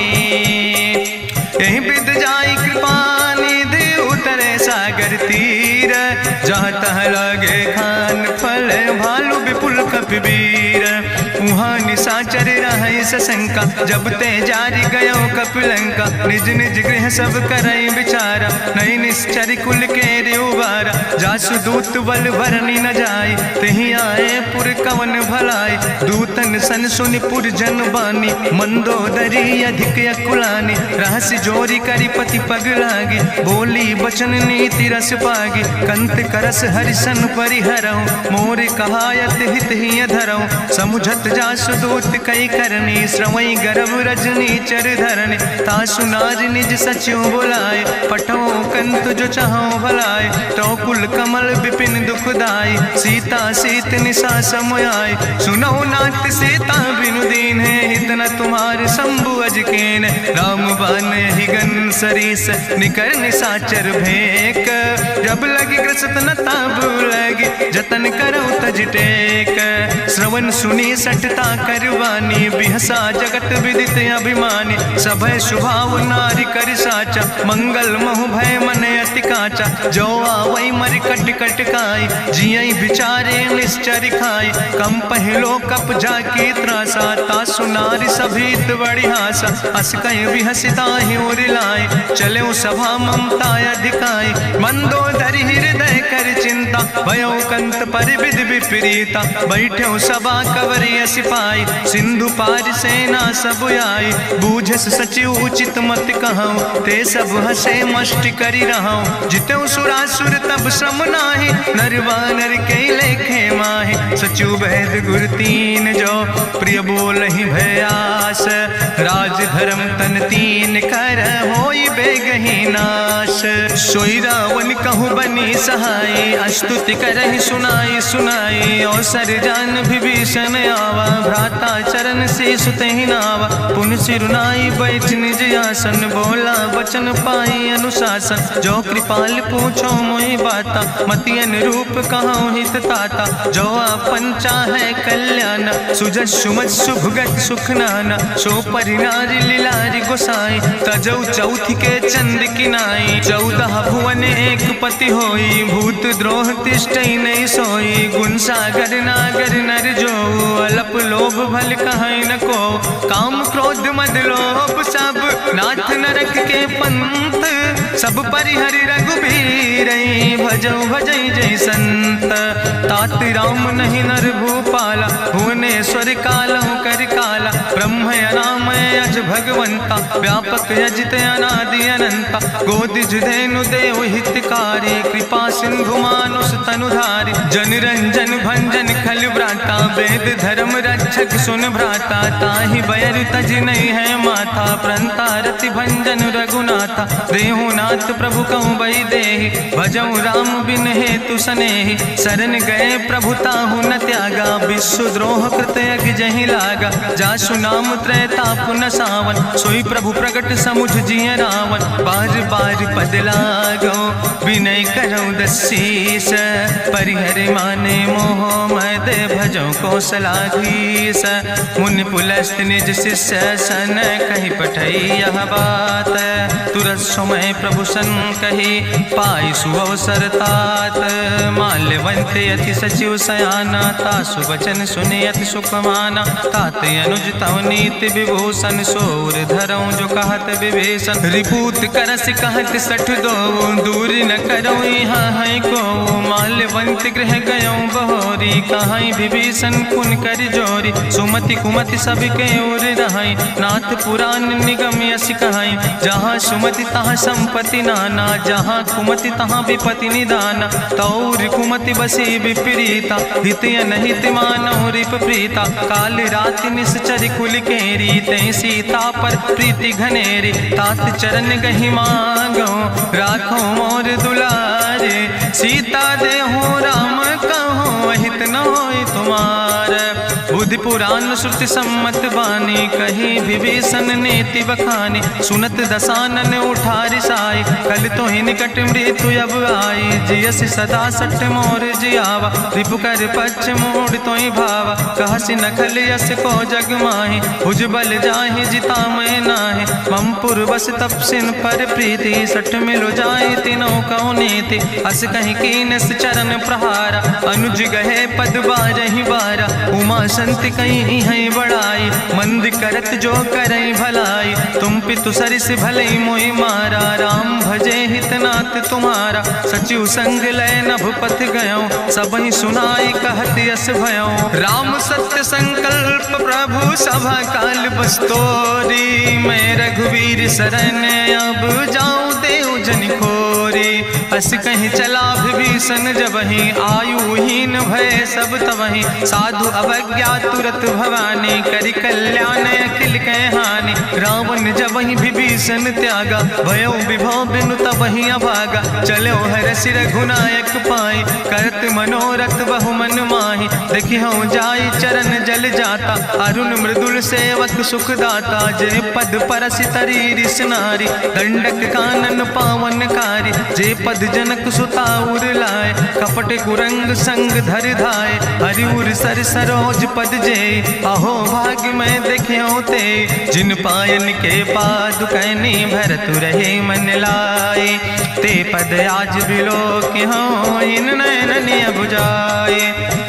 यही बिद जाई कृपा निधि, उतरे सागर तीर। जहाँ तह लगे खान फल, भालू विपुल कपिवीर। वहाँ निशाचर रहे सशंका, जब ते जारी गयो कपिलंका। निज निज गृह सब करई विचारा, नहीं निश्चर कुल के रेउबारा। जासु दूत बल भरनी न जाय, तही आए पुर कवन भलाई। दूतन सन सुनि पुर जन बानी, मंदोदरी अधिक अकुलानी। रहस्य जोरी करी पति पग लागी, बोली बचन नीति रस पागी। कंत करस हरिसन परिहरऊँ, मोर कहायत हित ही धरऊँ। समुझत जासु दूत कई करनी, श्रवई गर्भ रजनी चर धरनी। तासु नारी निज सचिव बुलाए, पठो कंत जो चाहो भलाए। तो कुल कमल विपिन दुखदाई, सीता सीत निशा समयाय। सुनो नाथ सीता बिनु दीन है, हित न तुम्हारे शंभु अजकेन। राम बान ही गन सरीस, निकर निशाचर भेक। जब लगी ग्रसत न ताब लगी, जतन करो तज टेक। श्रवण सुनी सठता करवानी, बिहसा जगत विदित अभिमानी। सभय स्वभाव नारी कर साचा, मंगल महु भय मन अति काचा। जो आवै मर कट कट खाई, जियई बिचारे निश्चर खाई। कम पहलो कप जाकी त्रासा, तासु नारी सभीत बड़ी हासा। हस कहीं भी हसिता ही उरिलाए, चले सभा ममता अधिकाई। मंदोदरी हृदय कर चिंता, भयो कंत पर विध विपरीता। बैठे सभा कवरिय सिपाही, सिंधु पार सेना सब आई। बूझस सचिव उचित मत कहूँ, ते सब हसे मष्ट करी रहूँ। जितऊ सुरासुर तब श्रम नाही, नर वानर के लेखे माहि। सचिव वैद गुर तीन जो, प्रिय बोल ही भयास। राज धर्म तन तीन कर, होई बेगही नाश। सोई रावण कहूँ बनी सहाय, अस्तुति करहि सुनाई सुनाई। अवसर जान विभीषण आवा, भ्राता चरण से सुतहि नावा। पुन सिरुनाई बैठ निज आसन, बोला वचन पाई अनुशासन। जो कृपाल पूछो मोहि बाता, मति अनुरूप कहूँ हित ताता। जो आपन चाहे कल्याण, सुजस सुमत सुभगत सुख नाना। सो परिनारी लीलारी गोसाई, तजौ चौथी के चंद किनाई। 14 भुवन एक पति होई, भूत द्रोह तिष्ठई नहीं सोई। गुण सागर नागर नर जो, अलप लोभ भल कहीं न को। काम क्रोध मद लोभ सब, नाथ नरक के पंथ। सब परिहरि रघुबीर, भजो भजई जय संत। तात राम नहीं नर भूपाला, भुवनेश्वर कालहु कर काला। ब्रह्म अनामय अज भगवंता, व्यापक यजित अनादि अनंता। गोदिज धेनु देव हितकारी, कृपा सिंधु मानुष तनुधारी। जन रंजन भंजन खल व्राता, वेद धर्म रक्षक सुन भ्राता। ताहि बैर तज नहीं है माथा, प्रंता रति भंजन रघुनाथा। देहु नाथ प्रभु कहूँ बई देहि, भजऊ राम बिन हेतु सनेहि। शरण गए प्रभु ताहु न त्यागा, विश्व द्रोह कृत यज्ञ जहि लागा। जासु नाम त्रैताप न सावन, सोई प्रभु प्रगट समुझ जिय रावण। बार बार पद लागो विनय करो दसीस परिहर माने मोह मद भजो कौशलाधीश मुनि पुलस्त निज शिष्य सन कही पठई यह बात तुरत समय प्रभु सन कही पाई सुअवसर तात माल्यवंत अति सचिव सयाना तासु वचन सुने अति सुख माना तात अनुज तव नीति विभूषण सोर धरऊं जो कहत विभीषण रिपूत करस कहत सठ दो दूर न करो यहाँ है को माल्यवंत गृह गयो बहोरी कहाई विभीषण पुन कर जोरी सुमति कुमति सबके ओर रहाई नाथ पुराण निगम यश कहाई जहाँ सुमति तहाँ संपत्ति नाना जहाँ कुमति तहाँ विपति निदाना तौर कुमति बसी विपरीता हित अनहित मानव रिप प्रीता काल राति निश्चर कुल केरी तै सीता पर प्रीति घनेरी तात चरण गहि मांगो राखो मोर दुलारे सीता दे हो राम कहो अहित न होय तुम्हार बुद्धि पुराण श्रुति सम्मत बानी कही विभीषण नेति बखानी सुनत दसानन उठारि साई कल तो ही निकट मृत्यु अब आई जियस सदा सट मोर जियावा रिपु कर पक्ष मोड़ तो ही भावा कहसी नखल यस को जग माही भुज बल जाहि जिता मैं नाहि ममपुर बस तपसिन पर प्रीति सठ मिलो जाए तीनों कौ नीति अस कहीं कीनस चरण प्रहारा अनुज गहे पद बारहि बारा उमा संत कहीं है बड़ाई मंद करत जो करई भलाई तुम पितु सरिस भले मोहि मारा राम भजे हितनाथ तुम्हारा सचिव संग लय नभ पथ गयो सबहि सुनाई कहत यस भयो राम सत्य संकल्प प्रभु सभा काल बस्तोरी मैं रघुवीर शरण अब जाऊं देव जन खोरी अस कहीं चला विभीषण जबहि आयुहीन भय सब तबहि साधु अवज्ञा तुरत भवानी करि कल्याण अखिल कह हानि रावण जबहि विभीषण त्यागा भयो विभव बिनु तबहि अभागा चलो हरसि रघुनायक पाई करत मनोरथ बहु मन माहि देखियो जाई चरण जल जाता अरुण मृदुल सेवक सुख दाता जे पद परसि तरी रिस नारी दंडक कानन पावन कारी जे पद जनक सुता उर लाए कपट कुरंग संग धर धाय हरिउर सर सरोज पद जे अहो भाग्य में देखियो ते जिन पायन के पादु कहनी भरत रहे मन लाए ते पद आज बिलोक हो इन नयन बुझाए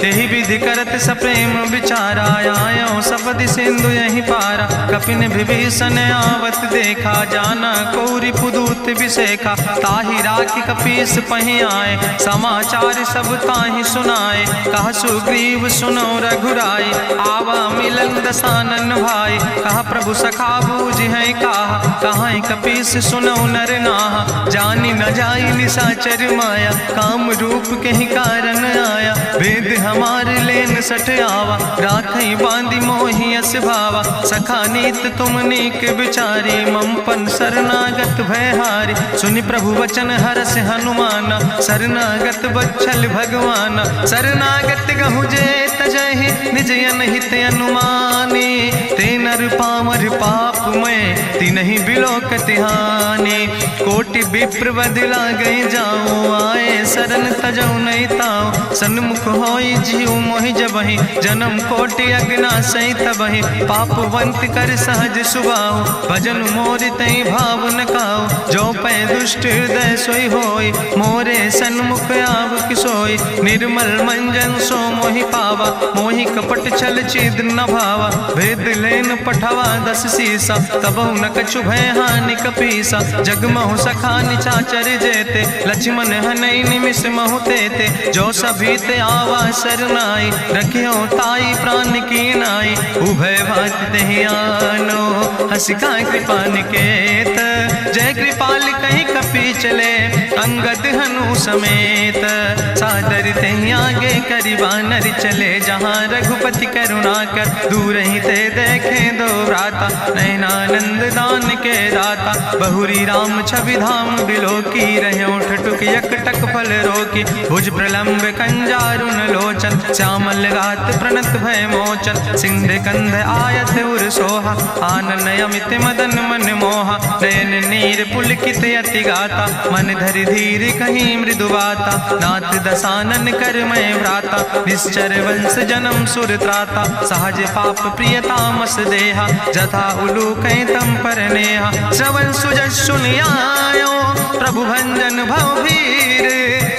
तेहि विधि करत सप्रेम विचारा आयो सपदि सिंधु यही पारा कपिन विभीषण आवत देखा जाना कौरि पुदूत विशेखा ताहि राखी कपीस पहि आए समाचार सब ताहि सुनाए कहा सुग्रीव सुनो रघुराई आवा मिलन दसानन भाई कहा प्रभु सखा बूझ है कहा कपीस सुनो नर नाहा जानी न जाई निशाचर माया काम रूप के ही कारण आया वेद हमार लेन सठ आवा राखई बांधी मोहि अस भावा सखा नीत तुम नीक विचारी ममपन शरणागत भय हारी सुनि प्रभु वचन हरस हनुमाना शरणागत बच्छल भगवाना शरणागत गहु जे तजहि निज अनहित अनुमानी ते नर पामर पाप में तिनहि बिलोकत हानि कोटि विप्र बदला गई जाऊं आए शरण तजौ नहीं ताऊं सन्मुख होई जीव मोहि जबहि जन्म कोटि अग्ना सही तबहि पापवंत कर सहज सुभाऊ भजन मोर तई भाव न खाओ जो पै दुष्ट हृदय सोई होई मोरे सन्मुख आव किसोई निर्मल मंजन सो मोहि पावा मोहि कपट छल छिद न भावा भेद लेन पठवा दस सीसा तबहु न कछु भय हानि कपीसा जगमहु सखा निचाचर जेते लक्ष्मण हनई निमिष महु तेते जो सभी ते आवा सरनाई रखियो ताई प्राण की नाई उभय भात तेहि आनो हसिका कृपा निकेत जय कृपाल कहीं कपी चले अंगद हनु समेत सादर तेहि आगे करि बानर चले जहाँ रघुपति करुणा कर दूर ही ते देखे दो भ्राता नयनानंद दान के दाता बहुरी राम छवि धाम बिलोकी रह्यो ठटुक यकटक फल रोकी भुज प्रलंब कंजारुन लोचन श्यामल गात प्रणत भय मोचन सिंध कंध आयत उर सोहा आनन अमित मदन मन मोहा नयन वीर पुलकित अति गाता, मन धरि धीर कहीं मृदु बाता, नाथ दसानन कर मैं भ्राता, निश्चर वंश जन्म सुर त्राता, सहज पाप प्रिय तामस देहा, जथा उलूक तम पर नेहा, श्रवण सुजस सुनियायो प्रभु भंजन भवभीर,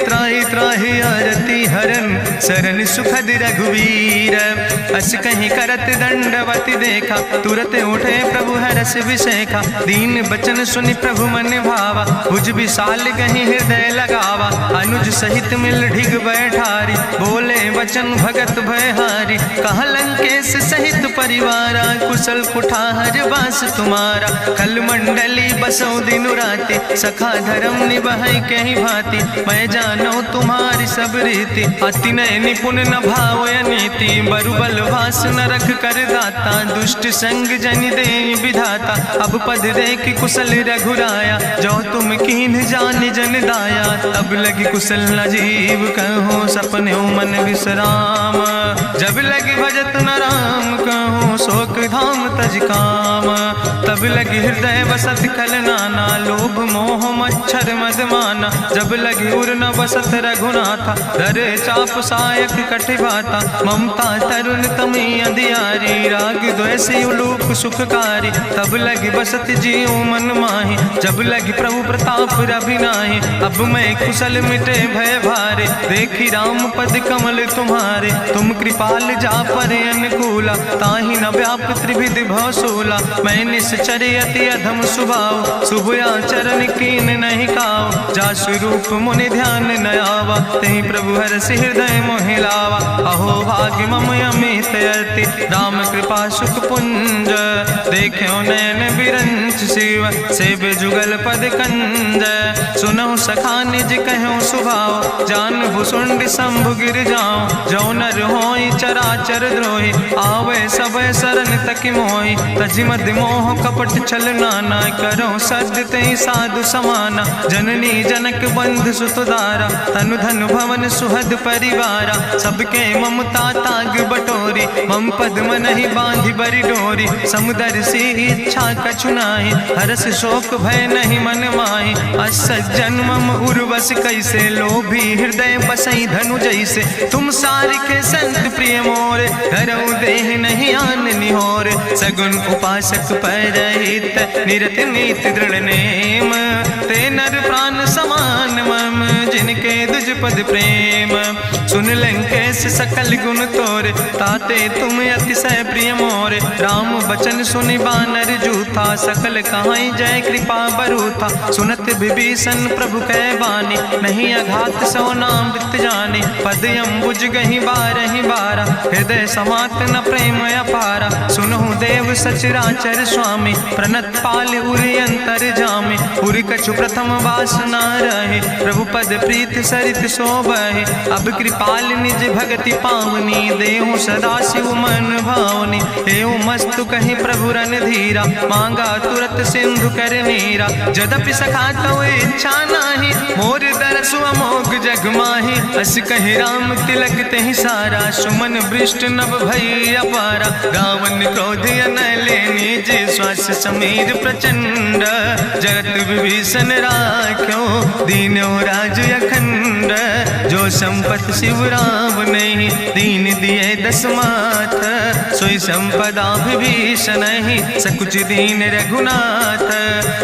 त्राहि त्राहि आरती हरन शरण सुखद रघुवीर, अस कहीं करत दंडवत देखा, तुरत उठे प्रभु हरस विषेखा, दीन बचन सुनि प्रभु मन भावा, भुज विशाल कहीं हृदय लगावा, अनुज सहित मिल ढिग बैठारी, बोले वचन भगत भयहारी, कहा लंकेश सहित परिवारा, कुशल कुठार वास तुम्हारा, कल मंडली बसो दिनु राति, सखा धर्म निभाई कहीं भांति, मैं जानो तुम्हारी सब रीति, अति नय निपुण न भाव नीति, बरुबल वास न रख कर दाता, दुष्ट संग जन दे विधाता, अब पद देख कुशल रघुराया, जो तुम कीन जान जन दाया, तब लगी कुशल न जीव कहो, सपने मन विश्राम, जब लगी भजत न राम कहो, शोक धाम तज काम, तब लगी हृदय बसत खल नाना, लोभ मोह मच्छर मद माना, जब लगी उर न बसत रघुनाथा, धरे चाप सायक कटिभाता, ममता तरुण तमी अंधियारी, राग द्वेष उलूक सुखकारी, तब लगी बसत जीव मन माही, जब लगी प्रभु प्रताप रभिनाही, अब मैं कुशल मिटे भय भारे, देखी राम पद कमल तुम्हारे, तुम कृपाल जा पर अनुकूला, ताहि न व्याप त्रिविध भवसूला, मैं निश्चर अति अधम स्वभाव, शुभ आचरण कीन नहीं काव, जा स्वरूप मुनि ध्यान न आवा, तहि प्रभु हरष हृदय मोहि लावा, अहो भाग्य मम अमित अति, राम कृपा सुख पुंज, देखो नयन बिरंच शिव, सेव जुगल पद कंज, सुनहु सखा निज कहो सुभाव, जान भुसुंड शंभु गिर जाओ, जो नर होई चराचर द्रोही, आवे सब शरण तक मोहि, तजि मद मोह कपट छल नाना, करो सद्य तेहि साधु समाना, जननी जनक बंधु सुतदारा, तनु धन भवन सुहद परिवारा, सबके ममता ताग बटोरी, मम पद मनहि बांधि बरि डोरी, समुदर सी इच्छा कछु नाहि, हरस शोक भय नहीं मन माहि, असज्जन मम उर्वश कैसे, लोभी हृदय बसई धनु जैसे, तुम सारिके संत प्रिय मोरे, धरऊ देह नहीं आन निहोर, सगुन उपासक परहित, निरत नीति दृढ़ नेम, ते नर प्राण समान मम, जिनके दुज पद प्रेम, सुन लंकेश सकल गुण तोरे, ताते तुम अतिशय प्रिय मोरे, राम बचन सुनि बानर जूथा, सकल कहाई जय कृपा बरूथा, सुनत विभीषण प्रभु कै बानी, नहीं अघात सो नाम वृत जाने, पद अम्बुज गहि बारहि बारा, हृदय समात न प्रेम अपारा, सुनहु देव सचराचर स्वामी, प्रणत पाल उरि अंतर जामे, उरि कछु प्रथम वासना रहे, प्रभु पद प्रीत सरित शोभहे, अब कृपाल निज भगति पावनी, देहु सदा शिव मन भावनी, एवं मस्तु कहीं प्रभु रन धीरा, मांगा तुरत सिंधु कर नीरा, जदपि सखा तो इच्छा नाही, मोर दरसु अमोघ जग माही, अस कहि राम तिलक तेहि सारा, सुमन वृष्ट नभ भई अपारा, गावन क्रोध अनले निज, श्वास समीर प्रचंड, जगत विभीषण राख्यो, दीनो राज अखंड, जो संपत शिव राम नहीं, दीन दिए दस माथ, सोई संपदा विभीषण नहीं, सकुच दीन रघुनाथ,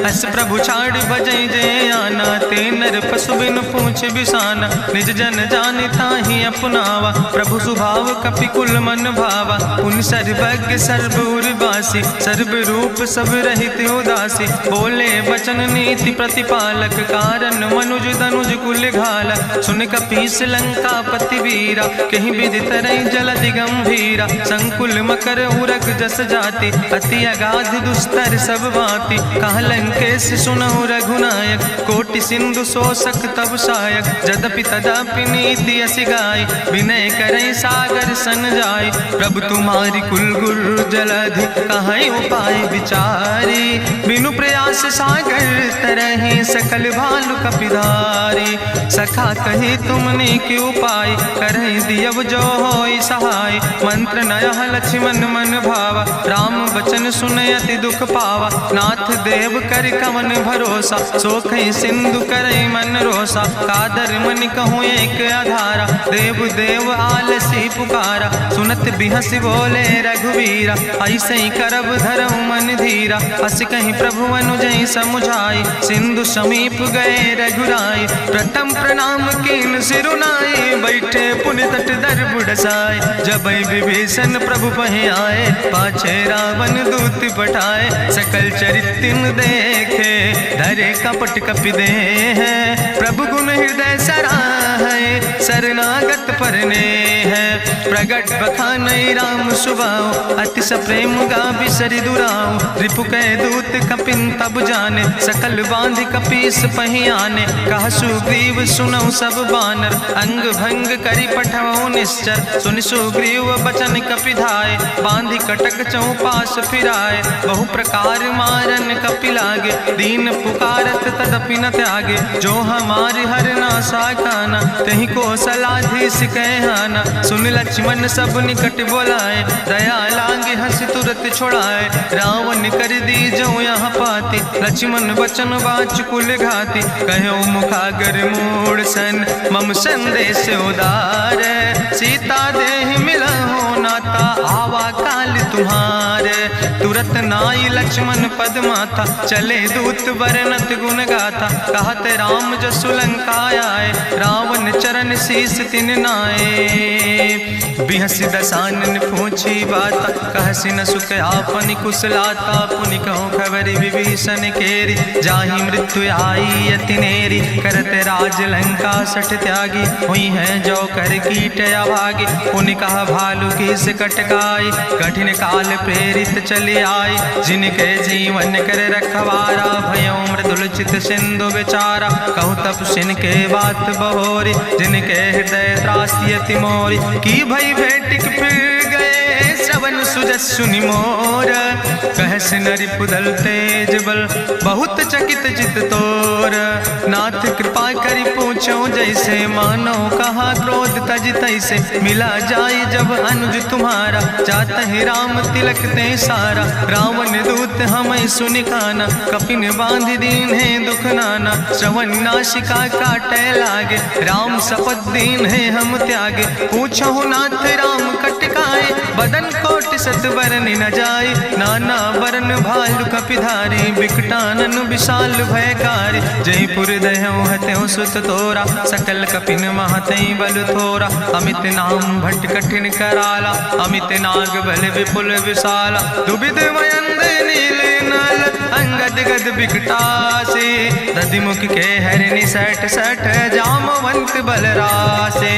अस प्रभु छाड़ भजई जय आना, ते नर पशु बिन पूछ बिसाना, निज जन जान ताहि अपनावा, प्रभु स्वभाव कपि कुल मन भावा, पुन सर्वज्ञ सर्वउर्वासी, सर्व रूप सब रहित उदासी, बोले वचन नीति प्रतिपालक, कारण मनुज धनुज कुल घाला, सुन कपीस लंका पति वीरा, कहीं विधि तरई जलधि गंभीरा, संकुल मकर उरग जस जाति, अति अगाध दुस्तर सब भांति, कह लंकेश सुनहु रघुनायक, कोटि सिंधु शोषक तब सा सुखायक जदपि तदपि नीति असि गाय विनय करई सागर सन जाय प्रभु तुम्हारी कुल गुरु जलधि कहीं उपाय विचारी बिनु प्रयास सागर तरहि सकल भालु कपिधारी सखा कही तुमने के उपाय करहि दियव जो होई सहाय मंत्र नयह लक्ष्मण मन भावा राम वचन सुनयति दुख पावा नाथ देव कर कवन भरोसा सोखई सिंधु करई मन रोसा कादर मन कहूँ एक आधारा देव देव आलसी पुकारा सुनत बिहस बोले रघुवीरा ऐसे ही करब धरऊ मन धीरा अस कहीं प्रभु अनुजय समुझाई सिंधु समीप गए रघुराई प्रथम प्रणाम कीन सिरुनाई बैठे पुनि तट दर बुढ़साए जब विभीषण प्रभु पहे आए पाछे रावण दूत पठाए सकल चरित्र देखे धरे कपट कपि दे है प्रभु गुण हृदय सराहै शरणागत परने है प्रगट बखानई राम सुभाव अति प्रेम गा बिसरि दुराव रिपु कै दूत कपिन तब जाने सकल बांध कपीस पहि आने कह सुग्रीव सुनऊ सब बानर अंग भंग करि पठवऊ निश्चर सुनि सुग्रीव बचन कपिधाय बांधि कटक चौपास फिराए बहु प्रकार मारन कपि लागे दीन पुकारत तदपि न त्यागे जो हमारी हर ना साकाना तही को सलाधीस कहना सुन लक्ष्मण सब निकट बोलाए दया लागे हंस तुरत छोड़ाए रावण कर दी जो यहाँ पाती लक्ष्मण बचन बाच कुल घाती कहो मुखागर मूड सन मम संदेश उदार सीता देह मिला हो नाता आवा काल तुम्हारे तुरत नाई लक्ष्मण पद माथा चले दूत बरनत गुण गाथा कहत राम जसु लंका आए रावण चरण शीस तिन नाए बिहस दसानन पूछी बात कहसी न सुख आपन कुशलाता पुनि कहूँ खबर विभीषण केरी जाहि मृत्यु आई यति नेरी करत राज लंका सठ त्यागी हुई है जो कर कीट अभागी पुनि कहा भालू की से कटकाई कठिन काल प्रेरित चली आई जिनके जीवन कर रखवारा भयो मृदुल चित सिंधु विचारा कहु तप सिन के बात बहोरी जिनके हृदय त्रासियति मोरी की भई भेटिक फिर गए श्रवण सुजस्सु निमोर कहस नरि पुदल तेज बल बहुत चकित चित तोर नाथ कृपा करि पूछो जैसे मानो कहा क्रोध तज तैसे मिला जाए जब अनुज तुम्हारा जात है राम तिलक ते सारा रावण दूत हमें सुनिकाना कपिन बांध दीन है दुख नाना श्रवण नाशिका काटे लागे राम शपथ दीन है हम त्यागे पूछो नाथ राम कटकाए बदन कोट सत वरन न जाए नाना वरन भालु कपिधारी विकटानन विशाल भयकारी जयपुर दह्यों हत्यों सुत तोरा सकल कपिन महतई बल थोरा अमित नाम भट्ट कठिन कराला अमित नाग बल विपुल विशाला दुबिद मयंद नील नल अंगद गद बिकटासे दधिमुख के हरिणि सठ सठ जामवंत बलरासे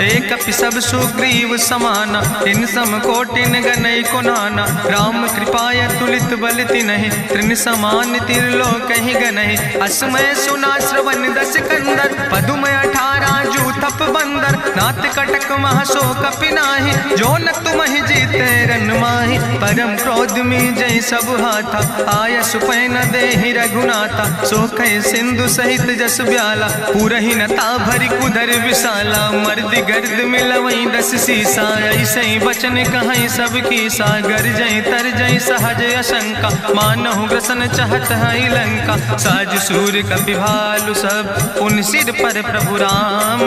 एक कपि सब सुग्रीव समाना इन सम कोटिन गनई को नाना राम कृपाय तुलित बल तिनहि त्रिन समान तिरलोक ही गनहि असमय सुना श्रवण दस कंदर पदुम 18 जूथप बंदर नाथ कटक महसो कपि नाही जो न तुम ही जीते रन माही परम क्रोध में जय सब हाथा आय सुपै न देहि रघुनाथा सोखे सिंधु सहित जस ब्याला पूरहि नता भरि कुधर विशाला मर्द गर्द मिलवई 10 सीसा ऐसे बचन कहीं सब की सागर जय तर जय सहज अशंका मानहु ग्रसन चाहत है लंका साज सूर कपि भालु सब उन सिर पर प्रभु राम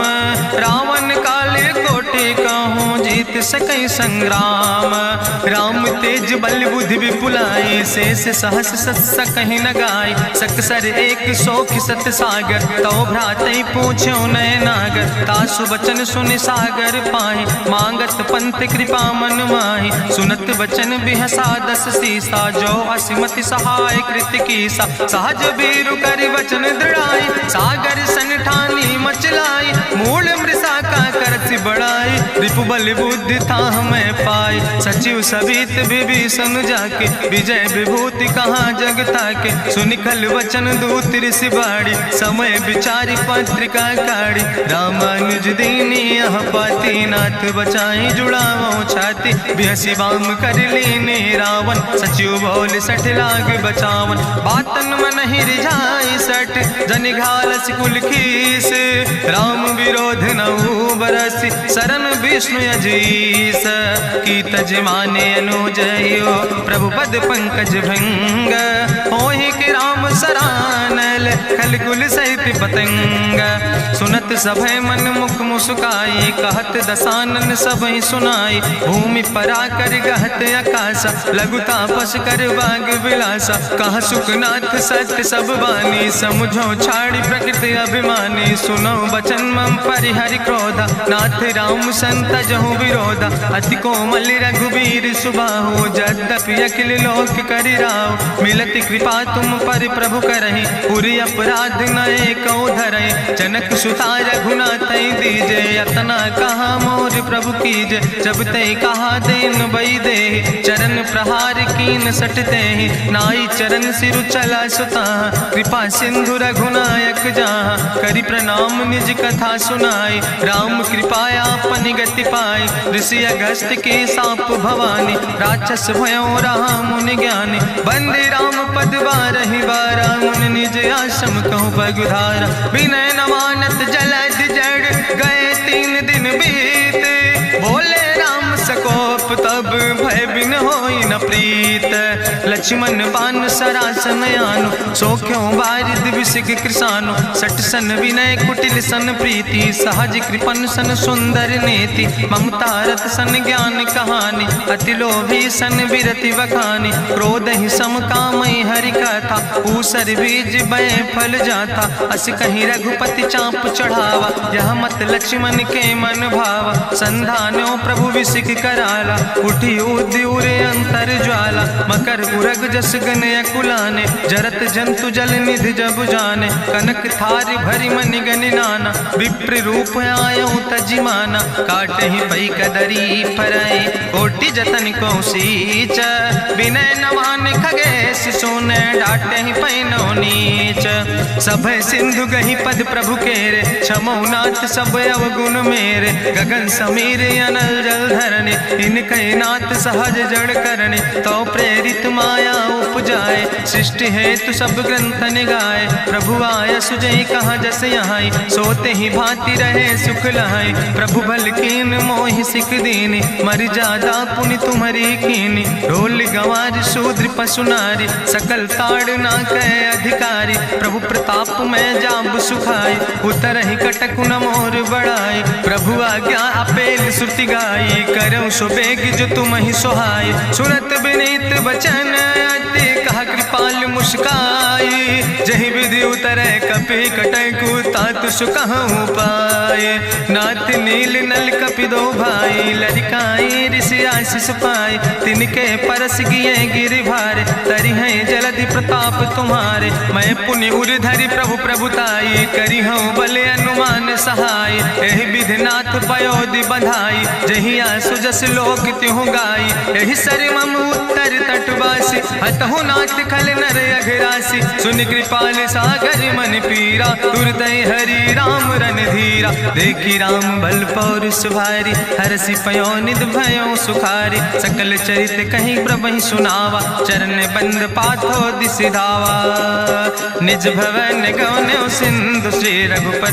रावण काले कोटि कहूँ जीत सकई संग्राम राम तेज बल बुद्धि विपुलाई शेष सहस सत्स कहीं न गाय सकसर 100 सत सागर तो भ्रातई पूछो नय नागर तासु बचन सुनि सागर पाहि मांगत पंथ कृपा मन माहि सुनत बचन बिहसा 10 सीसा जो असिमति सहाय कृत कीसा सहज बीरु करि वचन दृढ़ाई सागर सन ठानी मचलाई मूल मृषा का करसि बड़ाई रिपु बल बुद्धि था हमें पाई, सचिव सवित विभीषण जाके, विजय विभूति कहाँ जग ताके, सुनिखल वचन दूत ऋषि बाड़ी, समय विचारी पत्रिका काढ़ी, रामानुज दीनी यह पाती, नाथ बचाई जुड़ावो छाती, बिहसी बाम कर लीने रावण, सचिव बोल सठ लाग बचावन, बातन मन ही रिझाई सठ, जन घालस कुल खीस, राम विरोध नऊ बरसी, शरण विष्णु अजीस, की तज माने अनुजयो, प्रभु पद पंकज भंग, होहि के राम सरानल, खल कुल सहित पतंग, सुनत सभय मन मुख मुस्काई, कहत दसानन सबहि सुनाई, भूमि परा कर गहत आकाशा, लघु तापस कर बाग विलासा, कहा सुखनाथ सत्य सब बानी, समुझो छाड़ी प्रकृति अभिमानी, सुनो बचन मम परिहरि क्रोधा, नाथ राम संत जहु विरोधा, अति कोमल रघुबीर सुबाहु, यद्यपि अखिल लोक करि राव, मिलति कृपा तुम पर प्रभु करहि, पुरि अपराध नए कौ धरहि, जनक सुता रघुनाथ दीजे, यतना कहा मोर प्रभु कीजे, जब ते कहा देन बई दे, चरण प्रहार कीन सटते ही, नाई चरण सिरु चला सुता, कृपा सिंधु रघुनायक जहाँ, करि प्रणाम निज कथा सुनाई, राम कृपाया अपनी गति पाई, ऋषि अगस्त के साप भवानी, राक्षस भयो रहा मुनि ज्ञानी, बंदे राम पद बारहि बारा, मुनि निज आश्रम कहु पगुधारा, विनय न मानत जलद जड़, गए 3 दिन बीते, बोले राम सकोप तब भय बिन होई न प्रीत, लक्ष्मण बान सरासन आनु, सोख्यो बारिद विसिक कृसानु, सठ सन विनय कुटिल सन प्रीति, सहज कृपन सन सुंदर नीति, ममता रत सन ज्ञान कहानी, अति लोभी सन विरति बखानी, क्रोध ही सम कामई हरि कथा, ऊसर बीज बय फल जाता, अस कहीं रघुपति चाप चढ़ावा, यह मत लक्ष्मण के मन भावा, संधानो प्रभु विसिक कराला, उठी उद्युरे अंतर ज्वाला, मकर उरग जस गन अकुलाने, जरत जंतु जल निधि जब जाने, कनक थारी भरी मनि गनि नाना, विप्र रूप आयो तजिमाना, काटे ही पई कदरी फरई, कोटि जतन को सींच, विनय नवान खगेश सोने, डाटे ही पैनो नीच, सब सिंधु गही पद प्रभु केरे, क्षमो नाथ सब अवगुण मेरे, गगन समीर अनल जल धरने, इनके नाथ सहज जड़ करने, तो प्रेरित माया उपजाए, सृष्टि हेतु सब ग्रंथ निगाए, प्रभु आय सुजई कहा जस यहाँ, सोते ही भांति रहे सुख लहाई, प्रभु भल कीन मोहि सिख दीनी, मर जादा पुनि तुम्हारी कीनी, ढोल गंवार शूद्र पशु नारी, सकल ताड़ ना कहे अधिकारी, प्रभु प्रताप में जाब सुखाई, उतर ही कटक न मोर बड़ाई, प्रभु आज्ञा अपेल श्रुति गाई, करऊँ सो बेग जो तुम ही सोहाई, सुनत विनीत बचन अति, कहा कृपाल मुस्काई, जही विधि उतरे कपि कटकु, तात सुकहु पाए, नाथ नील नल कपि दो भाई, लरिकाई ऋषि आशीष पाए, तिनके परस गिए गिरि भारे, तरि हैं जलधि प्रताप तुम्हारे, मैं पुनि उर धरि प्रभु प्रभुताई, करी हूँ बल अनुमान सहाय, एहि विधिनाथ पयोधि बधाई, जहिया सुजस लोक त्यों गाई, एहि सर मम उत्तर तटवासी, हतहु नाथ खल नर अघरासी, सुन कृपाल सागर मन पीरा, तुरतै हरि राम रन धीरा, देखी राम बल पौरुष भारी, हरसि पयो निध भयो सुखारी, सकल चरित कहीं प्रभु सुनावा, चरण बंद पाथो दिसि धावा, निज भवन गौन्यो सिंधु, श्री रघुपति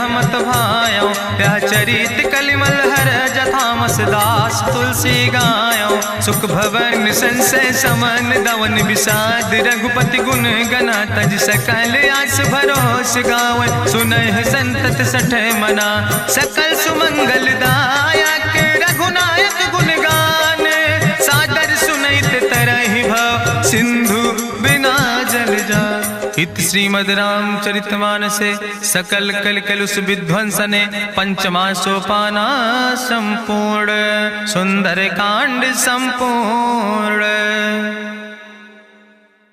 मत भायो, यह चरित कलिमल हर जथामस दास तुलसी गायो, सुख भवन संसय समन दवन विषाद, रघुपति गुण गना तज सकल आस भरोस गावे, सुनहि संतत सठ मना, सकल सुमंगल दायक, रघुनायक गुण गाने, सादर सुनैत तरहि भव, सिंधु बिना जल जा, इत श्रीमद् रामचरितमानसे, सकल कल कलुष विध्वंसने, पंचमा सोपाना संपूर्ण, सुंदर कांड संपूर्ण।